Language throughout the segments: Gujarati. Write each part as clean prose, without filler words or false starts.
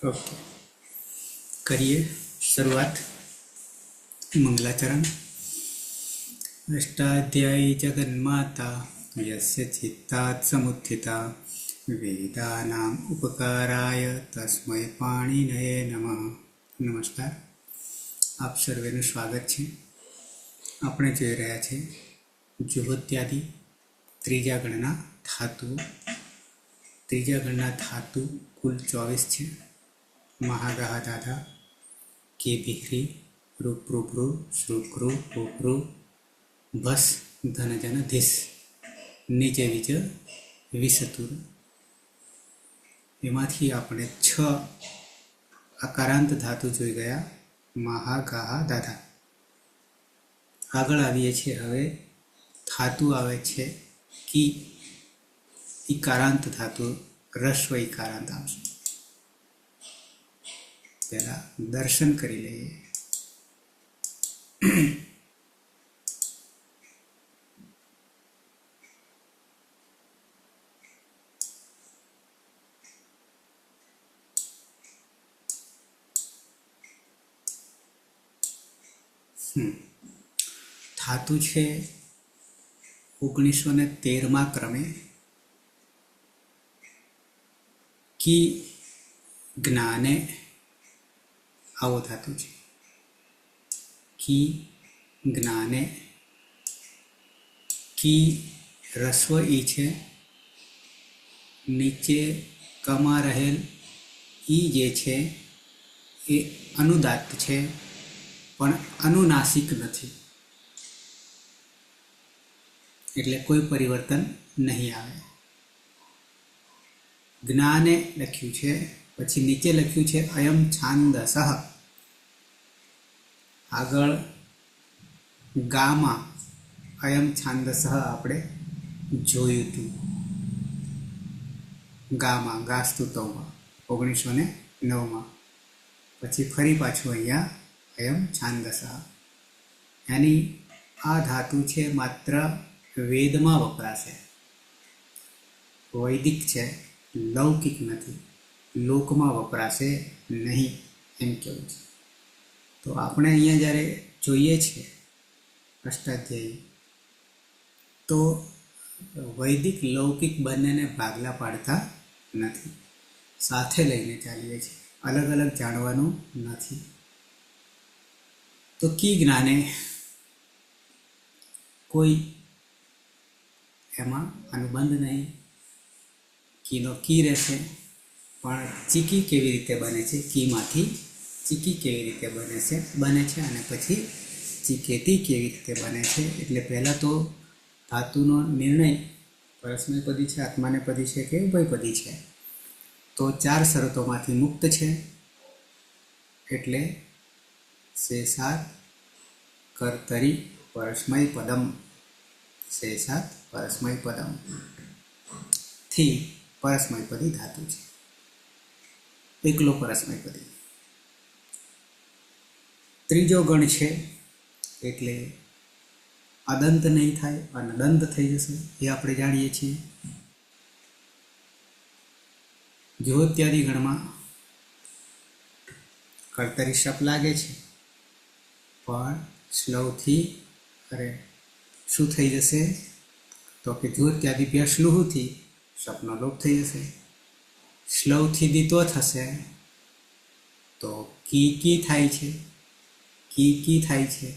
ओके, करिए शुरुआत। मंगलाचरण। अष्टाध्यायी जगन्माता यस्य चित्तात् समुत्थिता वेदानाम् उपकाराय तस्मै पाणिनये नमः। नमस्कार, आप सर्वेનું સ્વાગત છે। આપણે જોઈ રહ્યા છે જુહોત્યાદિ ત્રીજા ગણના ધાતુઓ। ત્રીજા ગણના ધાતુ કુલ 24 છે। महागाह दादा के भिहरी रूप्रुभ्रु श्रुकृ पुप्रु भस धन जन धिस नीचे विच विसतुर। एमांथी आपणे 6 आकारांत धातु जोई गया। महागाह दादा। आगळ आवीए छे हवे धातु आवे छे की इकारांत धातु रस्व इकारांत आवशे। पहला दर्शन करी लईए। धातु छे 1913 क्रमे की ज्ञाने आवो धातु छे। की ज्ञाने की रस्व ई छे, नीचे कमा रहेल ई जे छे ए अनुदात्त छे पण अनुनासिक नथी, एटले कोई परिवर्तन नहीं आवे। ज्ञाने लख्युं छे, पछी नीचे लख्युं छे अयम छांदसः। आगळ गामा अयम छांदसः आपणे जोयुं हतुं। गामा गास्तुतौमा 1909 में। पछी फरी पाछुं अहींया अयम छांदसः। यानी आ धातु छे मात्र वेदमां वपराशे, वैदिक छे, लौकिक नथी, लोकमां वपराशे नहीं एम कहेवुं छे। तो આપણે અહીંયા જ્યારે જોઈએ છીએ અષ્ટાધ્યાયી, તો વૈદિક લૌકિક બંનેને ભાગલા પાડતા નથી, સાથે લઈને ચાલીએ છીએ, અલગ અલગ જાણવાનું નથી। તો કી જ્ઞાને કોઈ એમાં अनुबंध नहीं, कीनो की रहेशे, पण चीकी केवी रीते बने छे, कीमांथी चीकी केवी रीते बने छे अने पछी चीकेती केवी रीते बने छे। एटले पहेला तो धातुनो निर्णय परस्मैपदी छे, आत्मानेपदी छे के उभयपदी छे, तो 4 शरतोमांथी मुक्त छे। एटले शेषात् कर्तरी परस्मैपदम, शेषात् परस्मैपदम थी परस्मैपदी धातु छे, एकलो परस्मैपदी। त्रीजो गण छे एटले अदंत नहीं थाय, अनदंत थई जशे, ए आपणे जाणीए छीए। जुहोत्यादि गणमां कर्तरी शप लागे छे, पण श्लौथी अरे शुं थई जशे, तो कि जुहोत्यादिभ्य श्लुहुथी शपनो लोप थई जशे। श्लौथी दितो थशे तो की थाय छे, की थाय छे।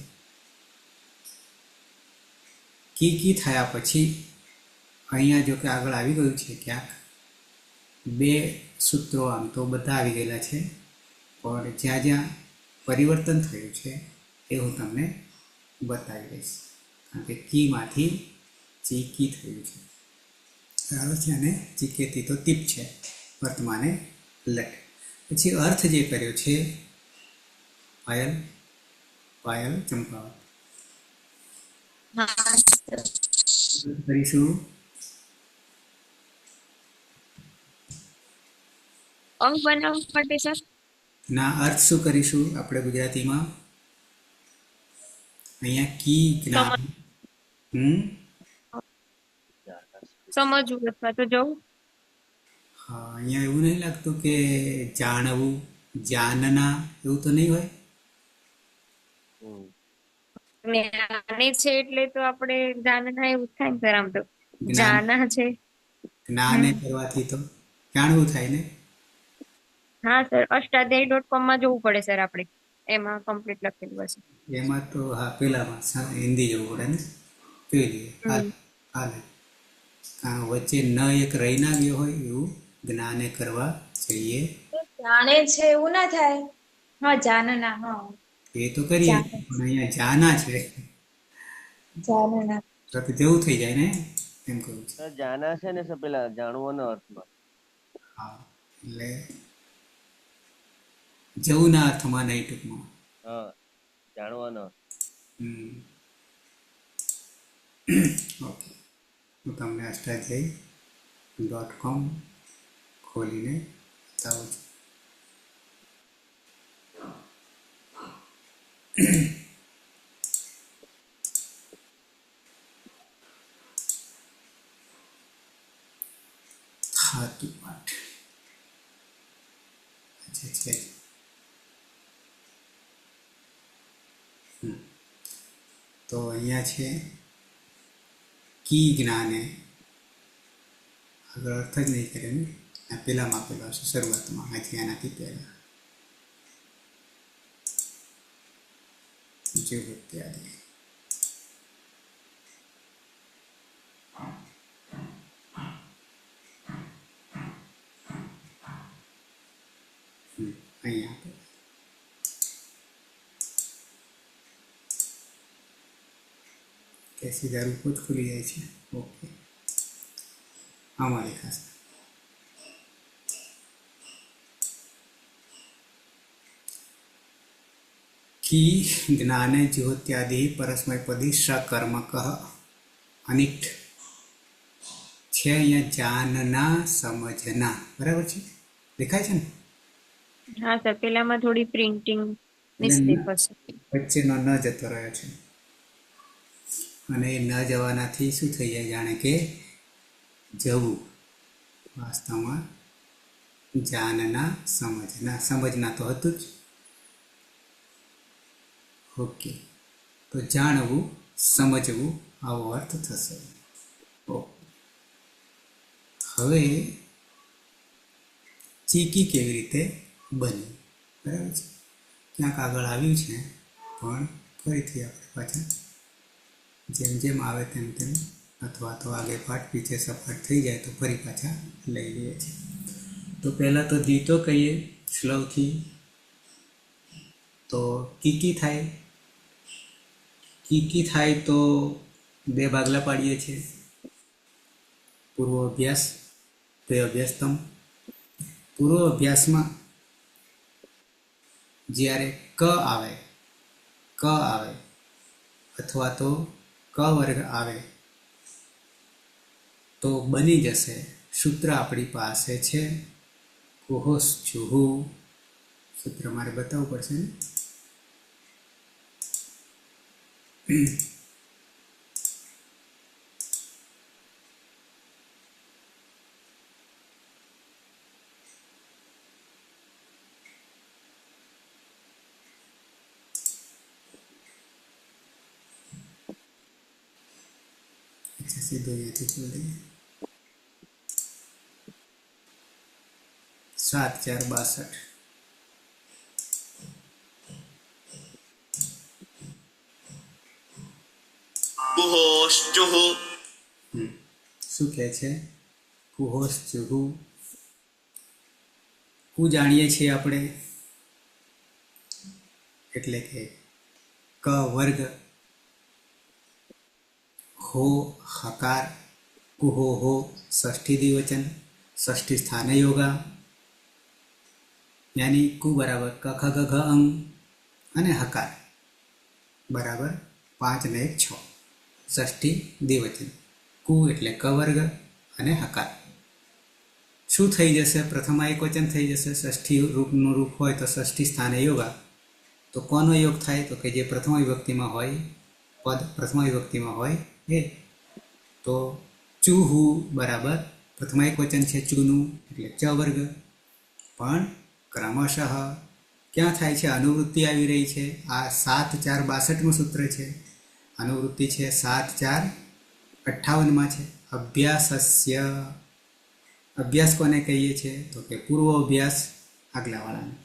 की थया पछी अहींया जो कि आगळ आवी गयुं छे क्यांक 2 सूत्रो, आम तो बधा आवी गयेला छे, पण ज्यां ज्यां परिवर्तन थयुं छे ए हुं तमने बतावी दईश। कारण के की मांथी चीकी थयुं छे, बराबर छे, अने चीकेती तो टीप छे, वर्तमाने लट। पछी अर्थ जे कर्यो छे पायल, पायल चंपावत करीशुं। अंक बनाववा माटे सर ना अर्थ शुं करीशुं आपणे गुजरातीमां? अहींया की ज्ञान समझવું અથવા તો જવું। હા, અહીંયા એવું નહીં લાગતું કે જાણવું, જાનના, એવું તો નહીં હોય? હમ. જ્ઞાને છે એટલે તો આપણે જાણના એવું જ થાય ને સર આમ તો. જ્ઞાન, જાના છે. જ્ઞાને હમ. કરવાથી તો જાણવું થાય ને. હા સર, અષ્ટાધ્યાયી.com માં જોવું પડે સર આપણે. એમાં કમ્પ્લીટ લખેલું હશે. એમાં તો હા, પેલામાં હિન્દી જવું પડે ને. જોઈ લઈએ. હાલ હમ. હાલે. કારણ વચ્ચે ન એક રહી ના ગયો હોય એવું જ્ઞાને કરવા જોઈએ. જાણે છે એવું ના થાય. હા, જાનના. હા, એ તો કરીએ જાણે પણ અહીંયા જાના છે જાનના. તો તો જેવું થઈ જાય ને, એમ કહું છું. સર જાના છે ને સર પેલા જાણવાના અર્થમાં. હા, એટલે જવુંના અર્થમાં નહીં, ટૂંકમાં. હા, જાણવાનો. ઓકે, હું તમને અષ્ટાધ્યાયી.com ખોલીને બતાવું છું. ધાતુ પાઠ છે. તો અહીંયા છે કી જ્ઞાને, આગળ અર્થ જ નહીં કરે ને, આ પેલામાં આપેલો હશે શરૂઆતમાં, અહીંથી આનાથી પહેલા જીવત્યાદિ. અહીંયા આપેલું. કે સીધા રૂપો જ ખુલી જાય છે. ઓકે, આમાં દેખાશે. કી જ્ઞાને જ્યોત્યાદિ પરસ્મયપદી સકર્મક અનિષ્ઠ છે. અહીંયા જાનના સમજના, બરાબર છે, દેખાય છે ને. હા સર, પેલામાં થોડી પ્રિન્ટિંગ મિસ્ટેક હશે. વચ્ચેનો ન જતો રહ્યો છે અને એ ન જવાનાથી શું થઈ જાય, જાણે કે જવું. વાસ્તવમાં જાનના સમજના, સમજના તો હતું જ. ઓકે, તો જાણવું, સમજવું, આવો અર્થ થશે. હવે ચીકી કેવી રીતે બની, બરાબર છે, ક્યાંક આગળ આવ્યું છે પણ ફરીથી આપણે પાછા જેમ જેમ આવે તેમ તેમ, અથવા તો આગે પાઠ પીછે સપાટ થઈ જાય તો ફરી પાછા લઈ લઈએ છીએ. તો પહેલાં તો દીતો કહીએ શ્લોકથી, તો કીકી થાય. કીકી થાય તો બે ભાગલા પાડીએ છીએ, પૂર્વ અભ્યાસ, તે અભ્યાસતમ. પૂર્વ અભ્યાસમાં જ્યારે ક આવે અથવા તો ક વર્ગ આવે તો બની જશે. સૂત્ર આપણી પાસે છે કુહોસ ચુહુ. સૂત્ર મારે બતાવવું પડશે ને. સીધો અહીંયાથી ખોલી દઈએ. 7×4 = 62. કુહોશ્ચુઃ. શું કહે છે? કુહોશ્ચુઃ. કુ જાણીએ છીએ આપણે, એટલે કે ક વર્ગ, હો હકાર, કુહો હો ષષ્ઠી દ્વિવચન, ષષ્ઠી સ્થાને યોગા, યાની કુ બરાબર ક ખ ગ ઘ અંગ અને હકાર બરાબર 5 ને 1 6, ષષ્ઠી દ્વિવચન. કુ એટલે ક વર્ગ અને હકાર. શું થઈ જશે? પ્રથમા એક વચન થઈ જશે. ષષ્ઠી રૂપનું રૂપ હોય તો ષષ્ઠી સ્થાને યોગા. તો કોનો યોગ થાય? તો કે જે પ્રથમા વિભક્તિમાં હોય, પદ પ્રથમા વિભક્તિમાં હોય એ. તો ચુહુ બરાબર પ્રથમ એક વચન છે ચૂનું એટલે ચ વર્ગ, પણ ક્રમશઃ ક્યાં થાય છે? અનુવૃત્તિ આવી રહી છે. આ 7×4=62 સૂત્ર છે. અનુવૃત્તિ છે 7×4=58 છે. અભ્યાસસ્ય, અભ્યાસ કોને કહીએ છીએ? તો કે પૂર્વ અભ્યાસ આગલાવાળાને.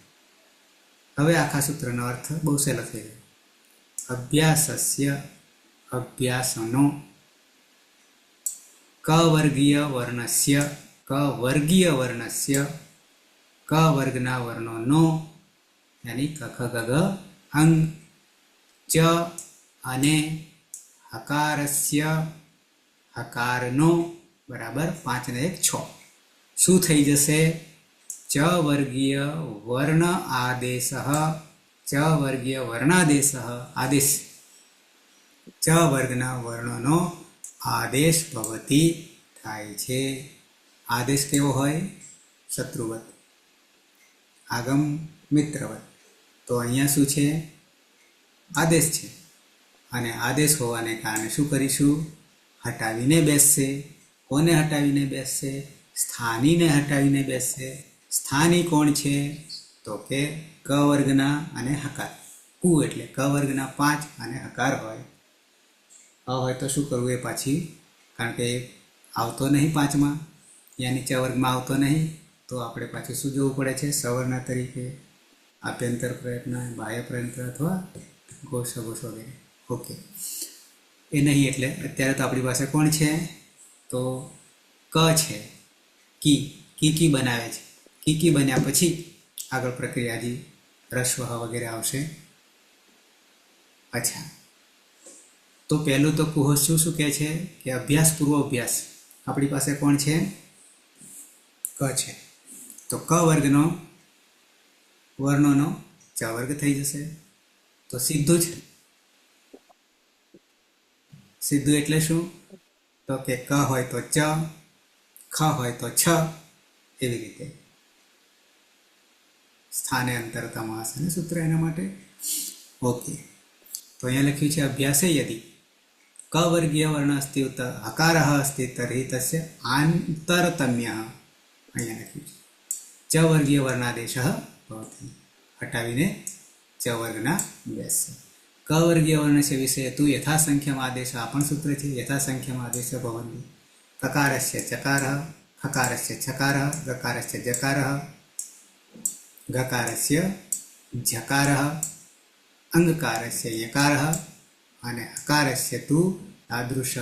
હવે આખા સૂત્રનો અર્થ બહુ સહેલો થઈ ગયો. અભ્યાસસ્ય, અભ્યાસનો, કવર્ગીય વર્ણસ્ય, કવર્ગીય વર્ણસ્ય, ક વર્ગના વર્ણોનો, યાની ક ખ ગ ઘ અંગ, ચ અને હકારસ્ય, હકારનો બરાબર 5 ને 1 6. શું થઈ જશે? ચ વર્ગીય વર્ણ આદેશ, ચ વર્ગીય વર્ણાદેશ, આદેશ ચ વર્ગના વર્ણોનો આદેશ ભવતી થાય છે. આદેશ કેવો હોય? શત્રુવત, આગમ મિત્રવત. તો અહીંયા શું છે? આદેશ છે. અને આદેશ હોવાને કારણે શું કરીશું? હટાવીને બેસશે. કોને હટાવીને બેસશે? સ્થાનીને હટાવીને બેસશે. સ્થાની કોણ છે? તો કે ક વર્ગના અને હકાર. કુ એટલે ક વર્ગના 5 અને હકાર હોય. હોય તો શું કરવું? એ પાછી, કારણ કે આવતો નહીં 5માં, યાની ચ વર્ગમાં આવતો નહીં, તો આપણે પાછું શું જોવું પડે છે? સવર્ણ તરીકે આભ્યંતર પ્રયત્ન, બાહ્ય પ્રયત્ન અથવા ઘોષ વગેરે. ઓકે, એ નહીં એટલે અત્યારે તો આપણી પાસે કોણ છે? તો ક છે. કી બનાવે છે. કી બન્યા પછી આગળ પ્રક્રિયાજી રસ્વ વગેરે આવશે. અચ્છા, તો પહેલું તો કુહોસ શું કહે છે? કે અભ્યાસ પૂર્વ અભ્યાસ. આપણી પાસે કોણ છે? ક છે. તો ક વર્ગનો વર્ણોનો ચ વર્ગ થઈ જશે. તો સીધું જ. સીધું એટલે શું? તો કે ક હોય તો ચ, ખ હોય તો છ, એવી રીતે. સ્થાને અંતરતા માસ અને સૂત્ર એના માટે. ઓકે, તો અહીંયા લખ્યું છે અભ્યાસે યદી ક વર્ગીય વર્ણ અસ્તિ હકાર અસ્તિ તર્હિ તસ્ય આંતરતમ્ય. અહીંયા લખ્યું છે ચ વર્ગીય વર્ણાદેશ ભવતિ. હટાવીને ચ વર્ગના બેસશે. ક વર્ગીય વર્ણસ્ય વિષય તું યથાસંખ્યમ આદેશ. આ પણ સૂત્ર છે. યથાસંખ્યમ આદેશ ભવંતિ. કકારસ્ય ચકાર, હકારસ્ય છકાર, ગકારસ્ય જકાર, ગકારસ્ય જકાર, અંગકારસ્ય યકાર અને હકારસ્ય તુ તાદૃશ.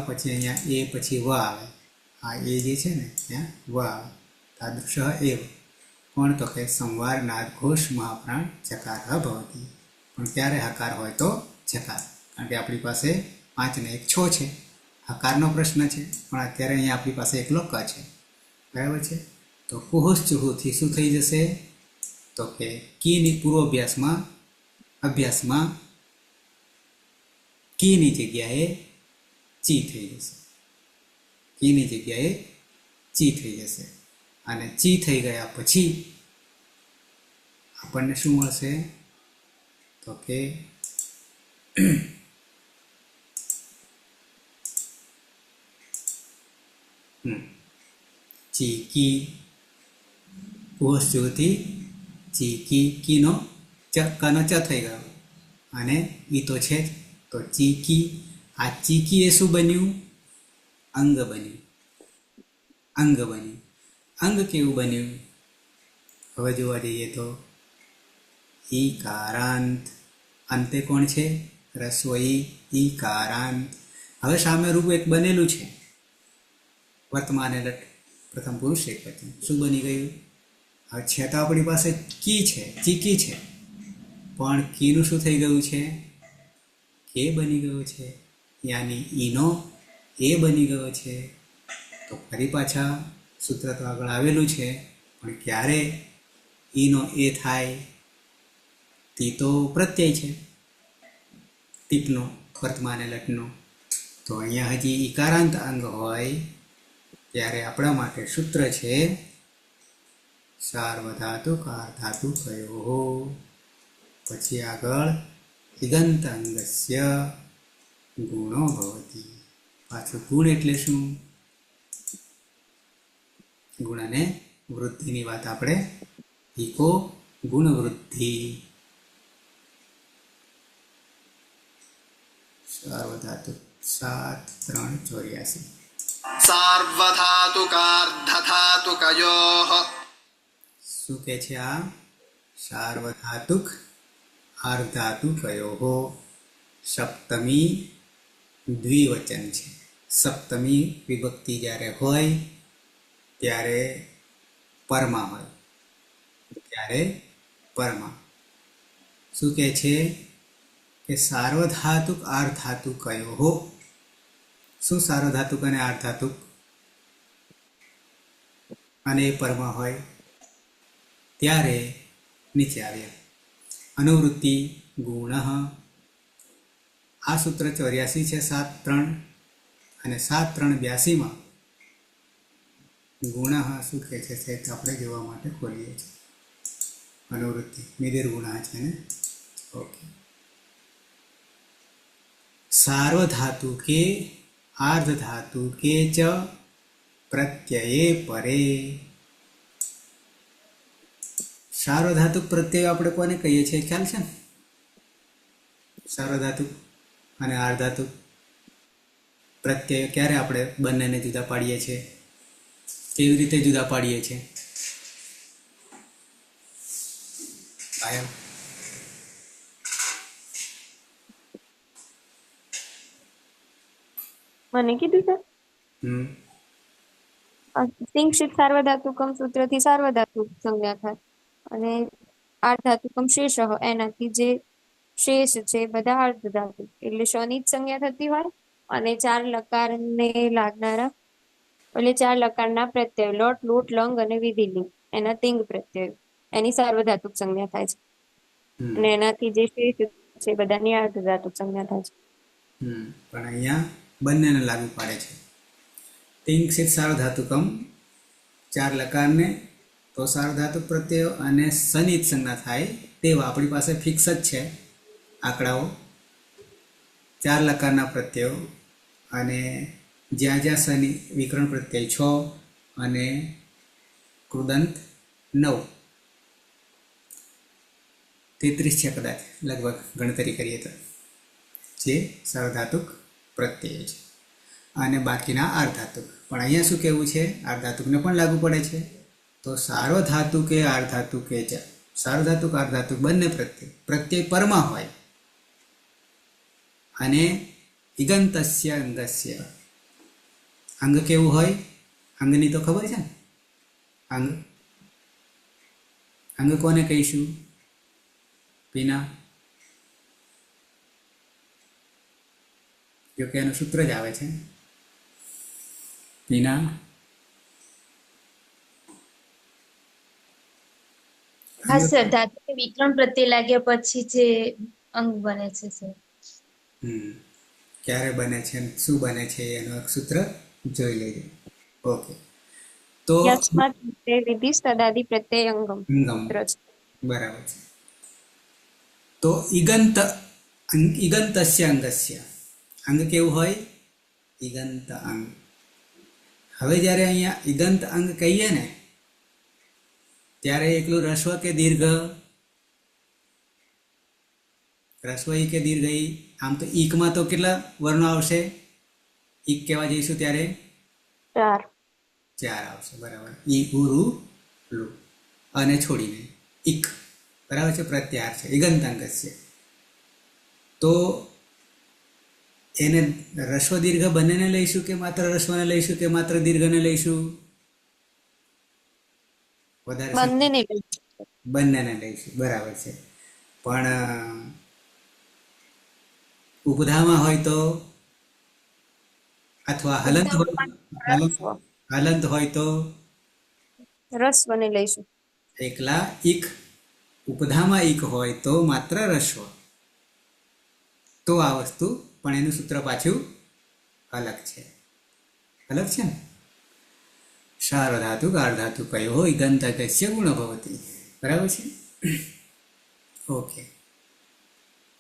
પછી અહીંયા એ પછી વ આવે. આ એ જે છે ને ત્યાં વ આવે. તાદૃશ એવ. કોણ? તો કે સંવાર નાદ ઘોષ મહાપ્રાણ ચકાર ભવતી. પણ ક્યારે હકાર હોય તો જકાર. કારણ કે આપણી પાસે 5 ને 1 6 છે. હકારનો પ્રશ્ન છે, પણ અત્યારે અહીંયા આપણી પાસે એકલો ક છે. બરાબર છે? તો કુહોસ ચુહુથી શું થઈ જશે? તો કે કીની પૂર્વ અભ્યાસમાં કીની જગ્યાએ ચી થઈ જશે. કીની જગ્યાએ ચી થઈ જશે. અને ચી થઈ ગયા પછી આપણને શું મળશે? તો કે ચીકી, કુહોસથી ચીકી, કીનો કનો ચ થઈ ગયો અને ઈ તો છે જ. તો ચીકી, આ ચીકી એ શું બન્યું? અંગ બન્યું. અંગ બન્યું. અંગ કેવું બન્યું? હવે જોવા જઈએ તો ઈકારાંત. અંતે કોણ છે? રસોઈ, ઈકારાંત. હવે સામે રૂપ એક બનેલું છે. વર્તમાન લટ પ્રથમ પુરુષ એક વચન. શું બની ગયું? હવે છે તો આપણી પાસે કી છે, ચીકી છે, પણ કીનું શું થઈ ગયું છે? કે બની ગયો છે. યાની ઈનો એ બની ગયો છે. તો ફરી પાછા સૂત્ર તો આગળ આવેલું છે, પણ ક્યારે ઈનો એ થાય? તી તો પ્રત્યય છે, ટીપનો, વર્તમાન લટનો. તો અહીંયા હજી ઈકારાંત અંગ હોય ત્યારે આપણા માટે સૂત્ર છે સાર્વધાતુ કાર ધાતુ કયો. પછી આગળ ઇગંત અંગસ્ય ગુણો ભવતી. પાછું ગુણ એટલે શું? ગુણ અને વૃદ્ધિની વાત આપણે ઇકો ગુણ વૃદ્ધિ. સાર્વધાતુક 7 3 84 सार्वधातुकार्धधातुकयोः શું કે છે આ? સાર્વધાતુક આર્ધાતુકયોઃ. સપ્તમી દ્વિવચન છે. સપ્તમી વિભક્તિ જ્યારે હોય ત્યારે પરમાં હોય, ત્યારે પરમાં. શું કહે છે કે સાર્વધાતુક આર્ધાતુકયોઃ. શું સાર્વધાતુક અને આર્ધાતુક અને એ પરમાં હોય ત્યારે નીચે આવ્યા અનુવૃત્તિ ગુણ. આ સૂત્ર 84 છે 7 3 અને 7 3 82 ગુણ શું કહે છે તે આપણે જોવા માટે ખોલીએ છીએ. અનુવૃત્તિ નિધિર ગુણ છે ને. ઓકે. સાર્વધાતુકે આર્ધધાતુકે ચ પ્રત્યયે પરે. સાર્વધાતુક પ્રત્યય આપણે કોને કહીએ છીએ ખ્યાલ છે ને? સાર્વધાતુક અને આર્ધાતુક પ્રત્યય ક્યારે આપણે બંનેને જુદા પાડીએ છીએ? કેવી રીતે જુદા પાડીએ છીએ? પાયલ મને કીધું સર હમ સિંક્ષિત સાર્વધાતુકમ સૂત્રથી સાર્વધાતુક સંજ્ઞા થાય અને આર્ધાતુકમ શેષ એનાથી જે શેષ છે બધા અર્ધધાતુ એટલે શની જ સંજ્ઞા થતી હોય અને 4 લકારને લાગનારા એટલે 4 લકારના પ્રત્યય લોટ લૂટ લંગ અને વિધિલિંગ એના તિંગ પ્રત્યય એની સાર્વધાતુક સંજ્ઞા થાય છે અને એનાથી જે શેષ છે બધાની અર્ધધાતુક સંજ્ઞા થાય છે. પણ અહીંયા બંનેને લાગુ પાડે છે. તિંક્ષિત સાર્વધાતુકમ 4 લકારને તો સાર્વધાતુક પ્રત્યયો અને સનિત સંજ્ઞા થાય તેવા આપણી પાસે ફિક્સ જ છે આંકડાઓ. 4 લકારના પ્રત્યયો અને જ્યાં જ્યાં શનિ વિકરણ પ્રત્યય 6 અને કૃદંત 9 33 છે કદાચ લગભગ ગણતરી કરીએ તો જે સાર્વધાતુક પ્રત્યય છે અને બાકીના આર્ધાતુક. પણ અહીંયા શું કહેવું છે? આર્ધાતુકને પણ લાગુ પડે છે. તો સાર્વધાતુકે આર્ધાતુકે ચ સાર્વધાતુક આર્ધાતુક બંને પ્રત્યય પરમાં હોય અને ઇગંતસ્ય અંગસ્ય અંગ કેવું હોય? અંગની તો ખબર છે ને. અંગ કોને કહીશું? પીના જો કે એનું સૂત્ર જ આવે છે પીના. હા સર, ધાતુ વિકરણ પ્રત્યે લાગ્યા પછી જે અંગ બને છે સર. ક્યારે બને છે શું બને છે એનું એક સૂત્ર જોઈ લેજો. ઓકે. તો યસ્માત વિધિ સદાદિ પ્રત્યય અંગમ. બરાબર છે. તો ઇગંતસ્ય અંગસ્ય અંગ કેવું હોય? ઇગંત અંગ. હવે જ્યારે અહીંયા ઇગંત અંગ કહીએ ને ત્યારે એકલું રસ્વ કે દીર્ઘ? રસ્વ ઈ કે દીર્ઘ ઈ? આમ તો ઈકમાં તો કેટલા વર્ણો આવશે? ઈક કહેવા જઈશું ત્યારે 4 આવશે. બરાબર. ઈ ઉરુ લુ અને છોડીને ઈક. બરાબર છે. પ્રત્યાહાર છે. ઇગંત અંગસ્ય. તો એને રસ્વ દીર્ઘ બંનેને લઈશું કે માત્ર રસ્વને લઈશું કે માત્ર દીર્ઘને લઈશું? વધારે બંનેને લઈશું. બરાબર છે. પણ ઉપધામાં હોય તો અથવા હલંત હોય તો રસ્વને લઈશું. એકલા ઈક ઉપધામાં ઈક હોય તો માત્ર રસ્વ. તો આ વસ્તુ પણ એનું સૂત્ર પાછું અલગ છે. અલગ છે ને. સાર્વધાતુક આર્ધાતુકયોઃ ઇગંતસ્ય ગુણ ભવતિ. બરાબર છે. ઓકે.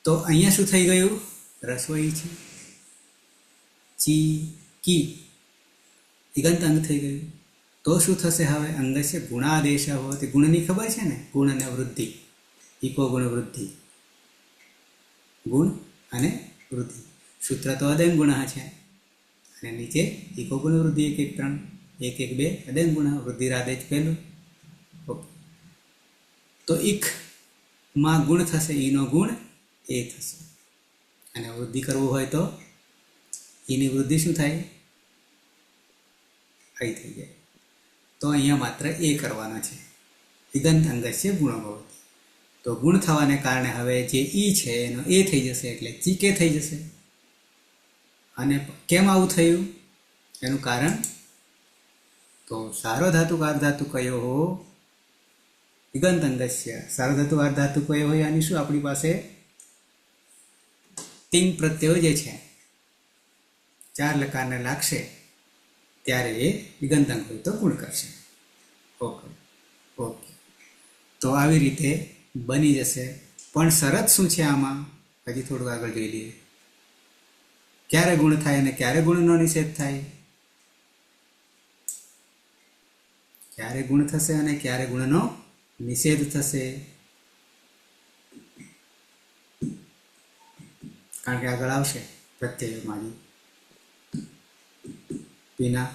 તો અહીંયા શું થઈ ગયું? રસ્વ ઈ છે. ચી કી ઈગંત અંગ થઈ ગયું. તો શું થશે હવે? અંગસ્ય ગુણાદેશ હોવાથી ગુણની ખબર છે ને, ગુણ અને વૃદ્ધિ, ઇકો ગુણ વૃદ્ધિ, ગુણ અને વૃદ્ધિ. સૂત્ર તો અદયન ગુણ છે અને નીચે ઇકો ગુણ વૃદ્ધિ 1 1 3 1 1 2 અદયન ગુણ વૃદ્ધિરાદેશ પહેલું. ઓકે, તો ઇક માં ગુણ થશે, ઈનો ગુણ એ થશે. અને વૃદ્ધિ કરવું હોય તો ઈની વૃદ્ધિ શું થાય? અહીં થઈ જાય. તો અહીંયા માત્ર એ કરવાના છે, ઇગંત અંગસ્ય ગુણો ભવતિ. તો ગુણ થવાને કારણે હવે જે ઈ છે એનો એ થઈ જશે, એટલે ચીકે થઈ જશે. અને કેમ આવું થયું એનું કારણ? તો સાર્વધાતુ અર્ધાતુ કયો હો ઇગંત અંગસ્ય. સાર્વધાતુ અર્ધાતુ કયો હોય આની શું આપણી પાસે તિંગ પ્રત્યયો જે છે 4 લકારને લાગશે ત્યારે એ ઇગંત અંગ હોય તો ગુણ કરશે. ઓકે ઓકે, તો આવી રીતે બની જશે. પણ શરત શું છે આમાં? હજી થોડું આગળ જોઈ લઈએ. ક્યારે ગુણ થાય અને ક્યારે ગુણનો નિષેધ થાય? ક્યારે ગુણ થશે અને ક્યારે ગુણનો નિષેધ થશે? કારણ કે આગળ આવશે પ્રત્યયમાં વિના.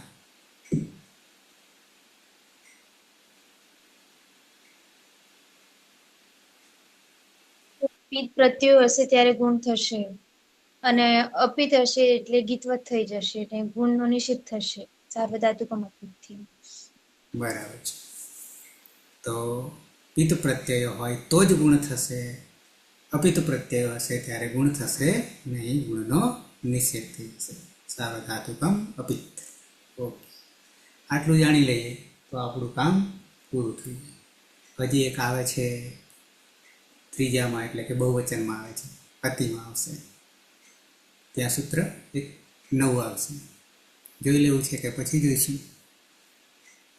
પિત પ્રત્યયો હશે ત્યારે ગુણ થશે અને અપિત હશે એટલે ગીતવત થઈ જશે, એટલે ગુણનો નિષેધ થશે સાર્વધાતુકમ અપિતથી. બરાબર છે. તો પિત પ્રત્યય હોય તો જ ગુણ થશે, અપિત પ્રત્યય હશે ત્યારે ગુણ થશે નહીં, ગુણનો નિષેધ થઈ જશે. સાર્વધાતુકમ અપિત. ઓકે, આટલું જાણી લઈએ તો આપણું કામ પૂરું થઈ જાય. હજી એક આવે છે ત્રીજામાં, એટલે કે બહુવચનમાં આવે છે, અતિમાં આવશે. ત્યાં સૂત્ર એક નવું આવશે. જોઈ લેવું છે કે પછી જોઈશું?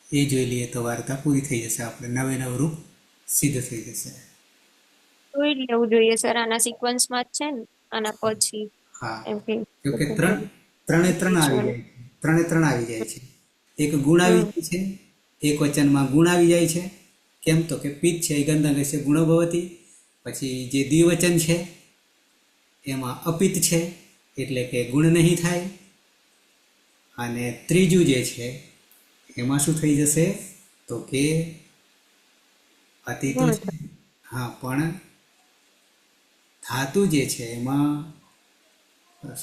એ જોઈ લઈએ તો વાર્તા પૂરી થઈ જશે. આપણે નવે નવું રૂપ સિદ્ધ થઈ જશે. જોઈ લેવું જોઈએ સર, આના સિક્વન્સમાં જ છે ને, આના પછી હા, એમ કે કેમકે ત્રણે ત્રણ આવી જાય છે. ત્રણે ત્રણ આવી જાય છે. એક ગુણ આવી જાય છે, એક વચનમાં ગુણ આવી જાય છે. કેમ? તો કે પિત છે ઇગંત અંગસ્ય ગુણો ભવતિ. પછી જે દ્વિવચન છે એમાં અપિત છે એટલે કે ગુણ નહીં થાય. અને ત્રીજું જે છે એમાં શું થઈ જશે? તો કે અતિ તો છે, હા, પણ ધાતુ જે છે એમાં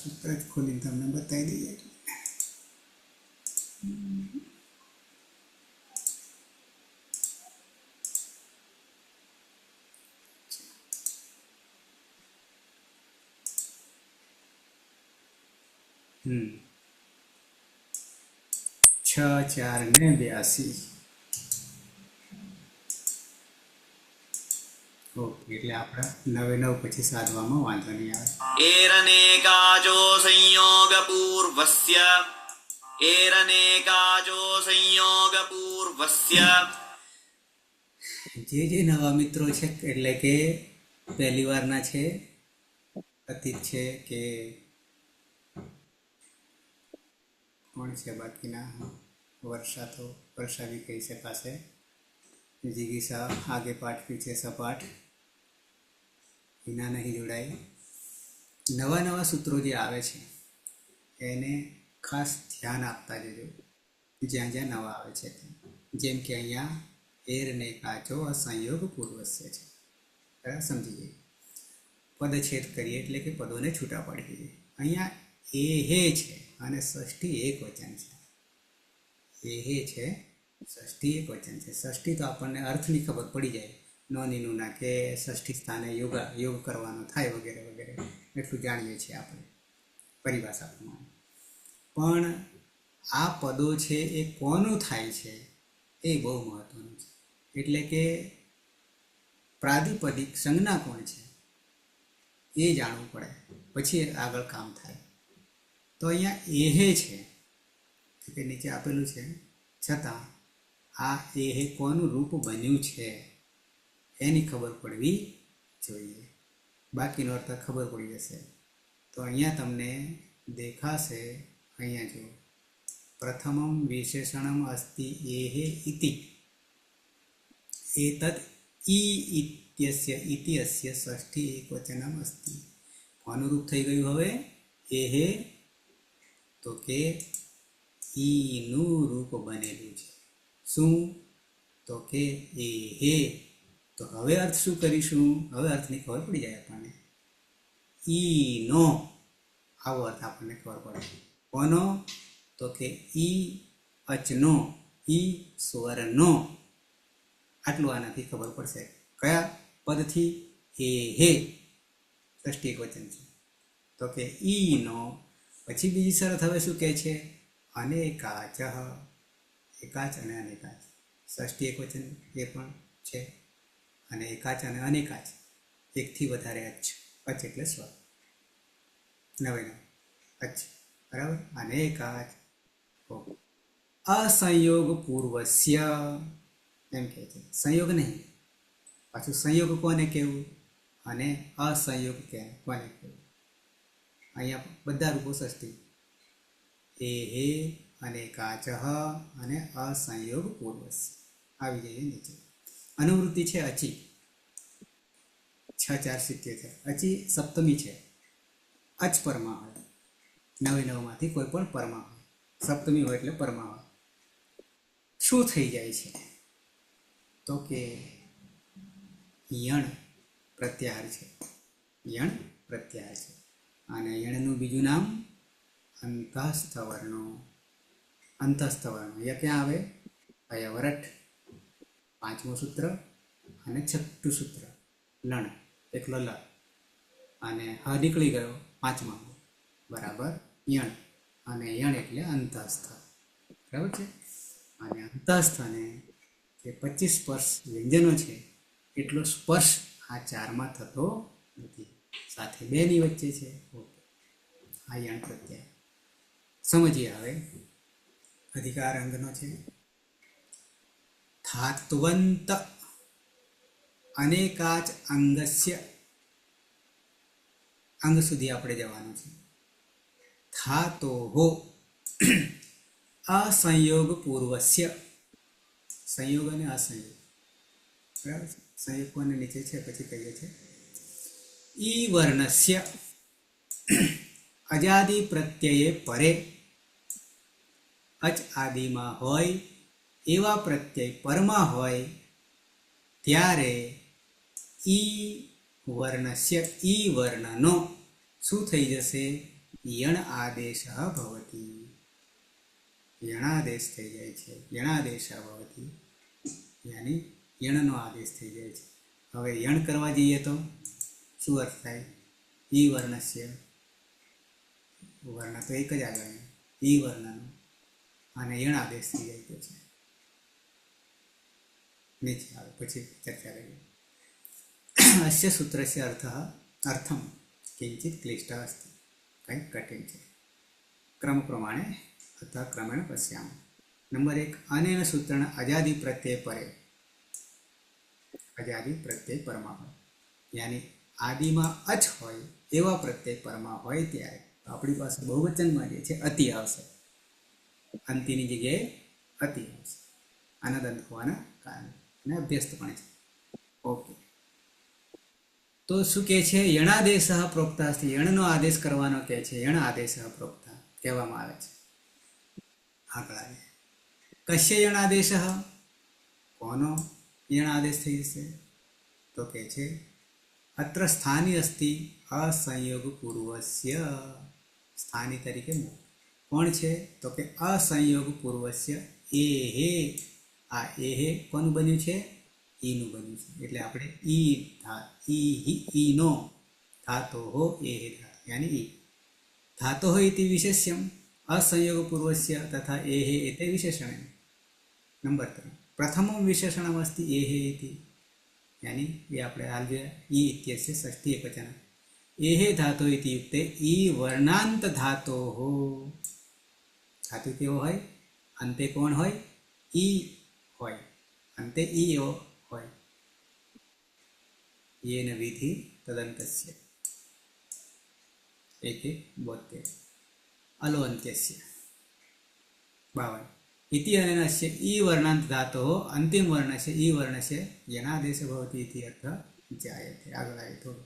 સૂત્ર જ ખોલીને તમને બતાવી દઈએ. છ 4 ને 82. ઓકે, એટલે આપણે 9 9 પછી સાધવામાં વાંધો નહીં આવે. एरनेकाजो संयोगपूर्वस्य एरनेकाजो संयोगपूर्वस्य જે નવા મિત્રો છે, એટલે કે પહેલી વારના છે, અતીત છે કે કોણ છે બાકીના? વર્ષા भी કહી શકાશે. जिज्ञासा आगे पाठ पीछे सपाट વિના નહીં જોડાય. નવા નવા સૂત્રો જે આવે છે એને ખાસ ધ્યાન આપતા જજો જ્યાં જ્યાં નવા આવે છે. જેમ કે અહીંયા એર ને કાચો અસંયોગ પૂર્વસ્ય છે, બરાબર? સમજી જઈએ. પદછેદ કરીએ એટલે કે પદોને છૂટા પાડી દઈએ. અહીંયા એ હે છે અને ષષ્ઠી એક વચન છે. એ હે છે, ષષ્ઠી એક વચન છે. ષષ્ઠી તો આપણને અર્થની ખબર પડી જાય, નોનીનું ના કે ષષ્ઠી સ્થાને યોગ કરવાનો થાય વગેરે વગેરે, એટલું જાણીએ છીએ આપણે પરિભાષા પ્રમાણે. પણ આ પદો છે એ કોનું થાય છે એ બહુ મહત્વનું છે. એટલે કે પ્રાતિપદિક સંજ્ઞા કોણ છે એ જાણવું પડે, પછી આગળ કામ થાય. તો અહીંયા એહે છે કે નીચે આપેલું છે, છતાં આ એહે કોનું રૂપ બન્યું છે એની ખબર પડવી જોઈએ. બાકીનો અર્થ ખબર પડી જશે. તો અહીંયા તમને દેખાશે અહીંયા જુઓ, પ્રથમમ વિશેષણમ અસ્તિ એહે ઇતિ, એતદ ઈ ઇત્યસ્ય ઇતિ અસ્ય ષષ્ઠી એકવચનમ અસ્તિ. અનુરૂપ થઈ ગયું હવે એહે, તો કે ઈનું રૂપ બનેલું છે. શું? તો કે એહે. તો હવે અર્થ શું કરીશું? હવે અર્થની ખબર પડી જાય આપણને. ઈનો, આવો અર્થ આપણને ખબર પડે. કોનો? તો કે ઈ અચનો, ઈ સ્વરનો. આટલું આનાથી ખબર પડશે. કયા પદથી? એહે, ષષ્ઠી એકવચન છે. તો કે ઈનો. પછી બીજી શરત હવે શું કહે છે? અનેકાચ, એકાચ અને અનેકાચ. ષષ્ઠી એકવચન એ પણ છે. અને એકાચ અને અનેકાચ, એકથી વધારે અચ. અચ એટલે સ્વર, નવે નવ અચ, બરાબર. અનેકાચ. અસંયોગ પૂર્વસ્ય એમ કહે છે. સંયોગ નહીં. પાછું સંયોગ કોને કહેવું અને અસંયોગ કોને કહેવું? અહીંયા બધા રૂપો ષષ્ઠી. એહે, અનેકાચ અને અસંયોગ પૂર્વસ્ય આવી જઈએ નીચે. અનુવૃત્તિ છે અચી, 6 4 77. અચી સપ્તમી છે. અચ પરમાં હોય, નવે નવમાંથી કોઈ પણ પરમાં હોય. સપ્તમી હોય એટલે પરમાં હોય. શું થઈ જાય છે? તો કે યણ પ્રત્યાહાર છે. યણ પ્રત્યાહાર છે. અને યણનું બીજું નામ અંતઃસ્થ વર્ણો. અંતઃસ્થ વર્ણો એ ક્યાં આવે? અયવરટ, 5મું સૂત્ર અને 6ઠું સૂત્ર. લણ એકલો લ અને હ નીકળી ગયો 5મા, બરાબર યણ. અને યણ એટલે અંતઃસ્થ, બરાબર છે. અને અંતઃસ્થ અને જે 25 સ્પર્શ વ્યંજનો છે એટલો સ્પર્શ આ 4માં થતો નથી. સાથે 2ની વચ્ચે છે. ઓકે, આ યણ પ્રત્યય સમજીએ. હવે અધિકાર અંગનો છે. ધાત્વંત અનેકાચ અંગસ્ય, અંગ સુધી આપણે જવાનું છે. ધાતોહો અસંયોગ પૂર્વસ્ય, સંયોગ અને અસંયોગ, બરાબર. સંયોગ કોને નીચે છે પછી કહીએ છીએ. ઈ વર્ણસ્ય અજાદિ પ્રત્યયે પરે, અચ આદિમાં હોય એવા પ્રત્યય પરમાં હોય ત્યારે ઈ વર્ણસ્ય, ઈ વર્ણનો શું થઈ જશે? યણ આદેશ ભવતી. યણાદેશ થઈ જાય છે. યણાદેશ ભવતી યાની યણનો આદેશ થઈ જાય છે. હવે યણ કરવા જઈએ તો શું અર્થ થાય? ઈ વર્ણસ્ય, વર્ણ તો એક જ આગળ, ઈ વર્ણનો, અને યણ આદેશ થઈ જાય પછી નીચે આવે. પછી ચર્ચા કરીએ. અસ્ય સૂત્રસ્ય અર્થમ કિંચિત ક્લિષ્ટ અસ્તિ, કંઈક કઠિન છે. ક્રમ પ્રમાણે અથવા ક્રમેણ પશ્યામ. નંબર 1, અનેન સૂત્રણ અજાદિ પ્રત્યય પરે, અજાદિ પ્રત્યય પરમાં હોય, યાની આદિમાં અચ હોય એવા પ્રત્યય પરમાં હોય ત્યારે આપણી પાસે બહુવચનમાં જે છે અતિ આવશે. અંતિની જગ્યાએ અતિ આવશે. આના દંત હોવાના કારણે અને અભ્યસ્ત પણ છે. ઓકે, તો શું કહે છે? યણાદેશ પ્રોક્તા, યણનો આદેશ કરવાનો કહે છે. યણ આદેશ પ્રોક્તા કહેવામાં આવે છે. આગળ આવે કશ્ય યણાદેશ, કોનો યણાદેશ થઈ જશે? તો કહે છે અત્ર સ્થાની અસ્તિ અસંયોગ પૂર્વસ્ય. સ્થાની તરીકે કોણ છે? તો કે અસંયોગ પૂર્વસ્ય એહે. આ એહે કોનું બન્યું છે? ઈનું બન્યું છે. એટલે આપણે ઈનો ધાતોહો એહે યાની ઈ. ધાતોહો ઇતિ વિશેષ્યમ અસંયોગ પૂર્વસ્ય તથા એહે એતે વિશેષણ. નંબર 3, પ્રથમમ વિશેષણમ અસ્તિ એહે ઇતિ, યાની એ આપણે હાલ જોયા. ઈ ઇત્યસ્ય ષષ્ઠી એકવચન. એહે ધાતો ઇતિ યુક્તે ઈ વર્ણાંત ધાતોહો. ધાતુ કેવો હોય? અંતે કોણ હોય? ઈ હોય. અંતે ઈ એવો હોય. યેન વિધિ તદંતસ્ય 1:72 અલો અંત્યસ્ય. 52 इति अनेनस्य ई वर्णांत धातोः अंतिम वर्णस्य ई वर्णस्य यणादेशो भवति इति अर्थः जायते। आगलाय थोडं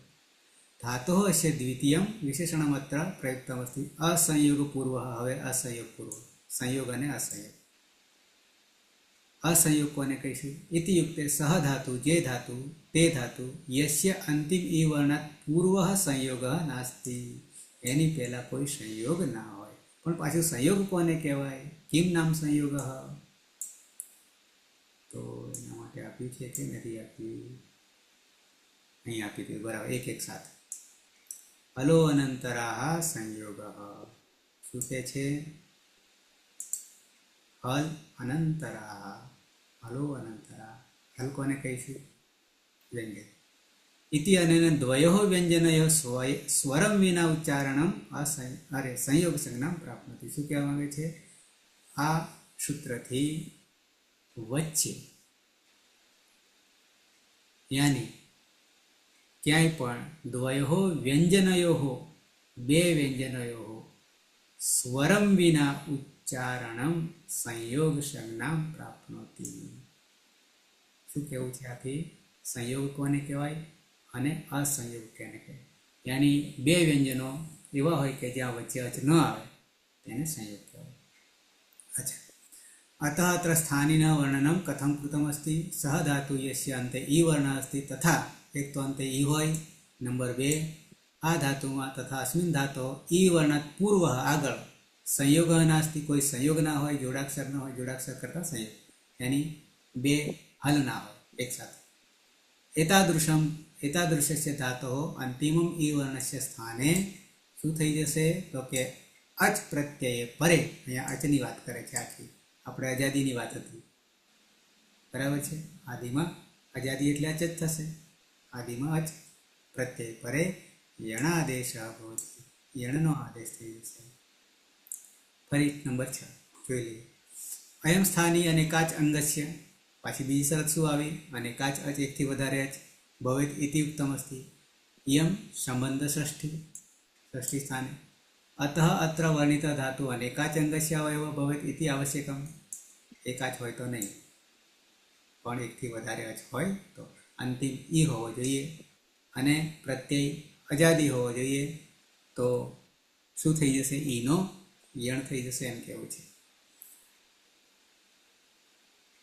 धातोः अस्य द्वितीयं विशेषणमत्र प्रयुक्तमस्ति असंयोगपूर्वः। હવે असंयोगपूर्व संयोग અને असंयोग असंयोग कोने कहीશું इति युक्ते सह धातु जे धातु ते धातु यस्य अंतिम ई वर्णात् पूर्वः संयोगः नास्ति એની પહેલા કોઈ સંયોગ ના હોય પણ પાછું સંયોગ કોને કહેવાય કેમ નામ સંયોગः તો એના માટે આપ્યું છે કે નથી આપ્યું અહીં આપી દીધું બરાબર એક એક સાથે હલો અનંતરાः સંયોગः શું કહે છે हल अनंतरा हलो अनंतरा हल कोने कहीશું व्यंजन इति अनेन द्वयोः व्यंजनयोः स्वरं विना उच्चारणं संयोग संज्ञां प्राप्नोति। શું કહેવા માંગે છે આ સૂત્રથી વચ્ચે यानी ક્યાંય પણ દ્વયોः વ્યંજનયોः બે વ્યંજનયોः स्वरं विना उच्चारणं संयोग संज्ञां प्राप्नोति। શું કહેવું છે આથી સંયોગ કોને કહેવાય અને અસંયોગ કોને કહેવાય यानी બે વ્યંજનો એવા હોય કે જ્યાં વચ્ચે અચ ન આવે તેને સંયોગ કહેવાય। अच्छा अतः अत्र स्थानिनः वर्णनं कथं कृतमस्ति सह धातु यस्य अन्ते ई वर्णः अस्ति तथा एक तो अन्ते ई होय नंबर 2 आ धातुमां तथा अस्मिन् धातोः ई वर्णात् पूर्वः આગળ संयोगः नास्ति कोई संयोग ना हो जोड़ाक्षर ना हो जोड़ाक्षर करता संयोग यानी बे हल ना हो एक साथ एतादृशस्य धातोः अंतिमम् ई वर्णस्य स्थाने શું થઈ જશે તો કે અચ પ્રત્યય પરે અહીંયા અચની વાત કરે છે આખી આપણે આઝાદીની વાત હતી બરાબર છે આદિમાં આઝાદી એટલે અચ જ થશે આદિમાં અચ પ્રત્યય પરે યણાદેશः ભવતિ યણનો આદેશ થઈ જશે। ફરી નંબર 6 જોઈ લઈએ અયમ સ્થાની અનેકાચ અંગસ્ય પાછી બીજી શરત શું આવી અનેકાચ અચ એકથી વધારે અચ ભવેત ઇતિ ઉક્તમસ્તિ इयं संबंध षष्ठी स्थाने अतः अत्र वर्णित धातु अनेकाच अंगस्य अवयवो भवेत् इति आवश्यकम्। एकाच होय तो नहीं पण एकथी वधारे अच होय तो अंतिम ई होवो जोईए अने प्रत्यय अजादी होवो जोईए तो शुं थई जशे ईनो यण थई जशे एम कहेवुं छे।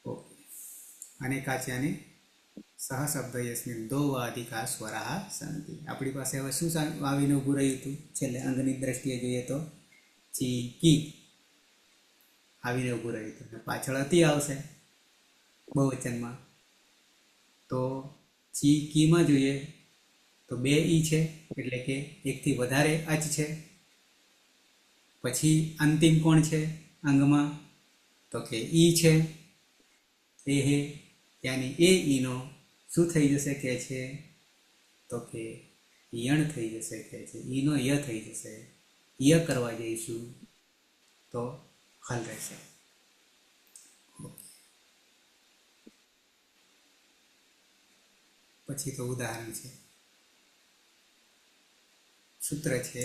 ओके अनेकाच यानी सह शब्द यस्मिन् दो वा अधिका स्वराः सन्ति। आपणी पासे हवे शुं आवीने ऊभुं रह्युं हतुं छेल्ले अंगनी दृष्टिए जोईए तो चीकी आवीने ऊभुं रह्युं हतुं पाछळ अति आवशे बहुवचનમાં तो चीकीमां जोईए तो बे ई छे एटले के एकथी वधारे अच छे। पछी अंतिम कोण छे अंगमां तो के ई छे ए हे यानी ए ईनो શું થઈ જશે કહે છે તો કે યણ થઈ જશે કહે છે ઈનો ય થઈ જશે ય કરવા જઈશું તો હલ રહેશે। પછી તો ઉદાહરણ છે સૂત્ર છે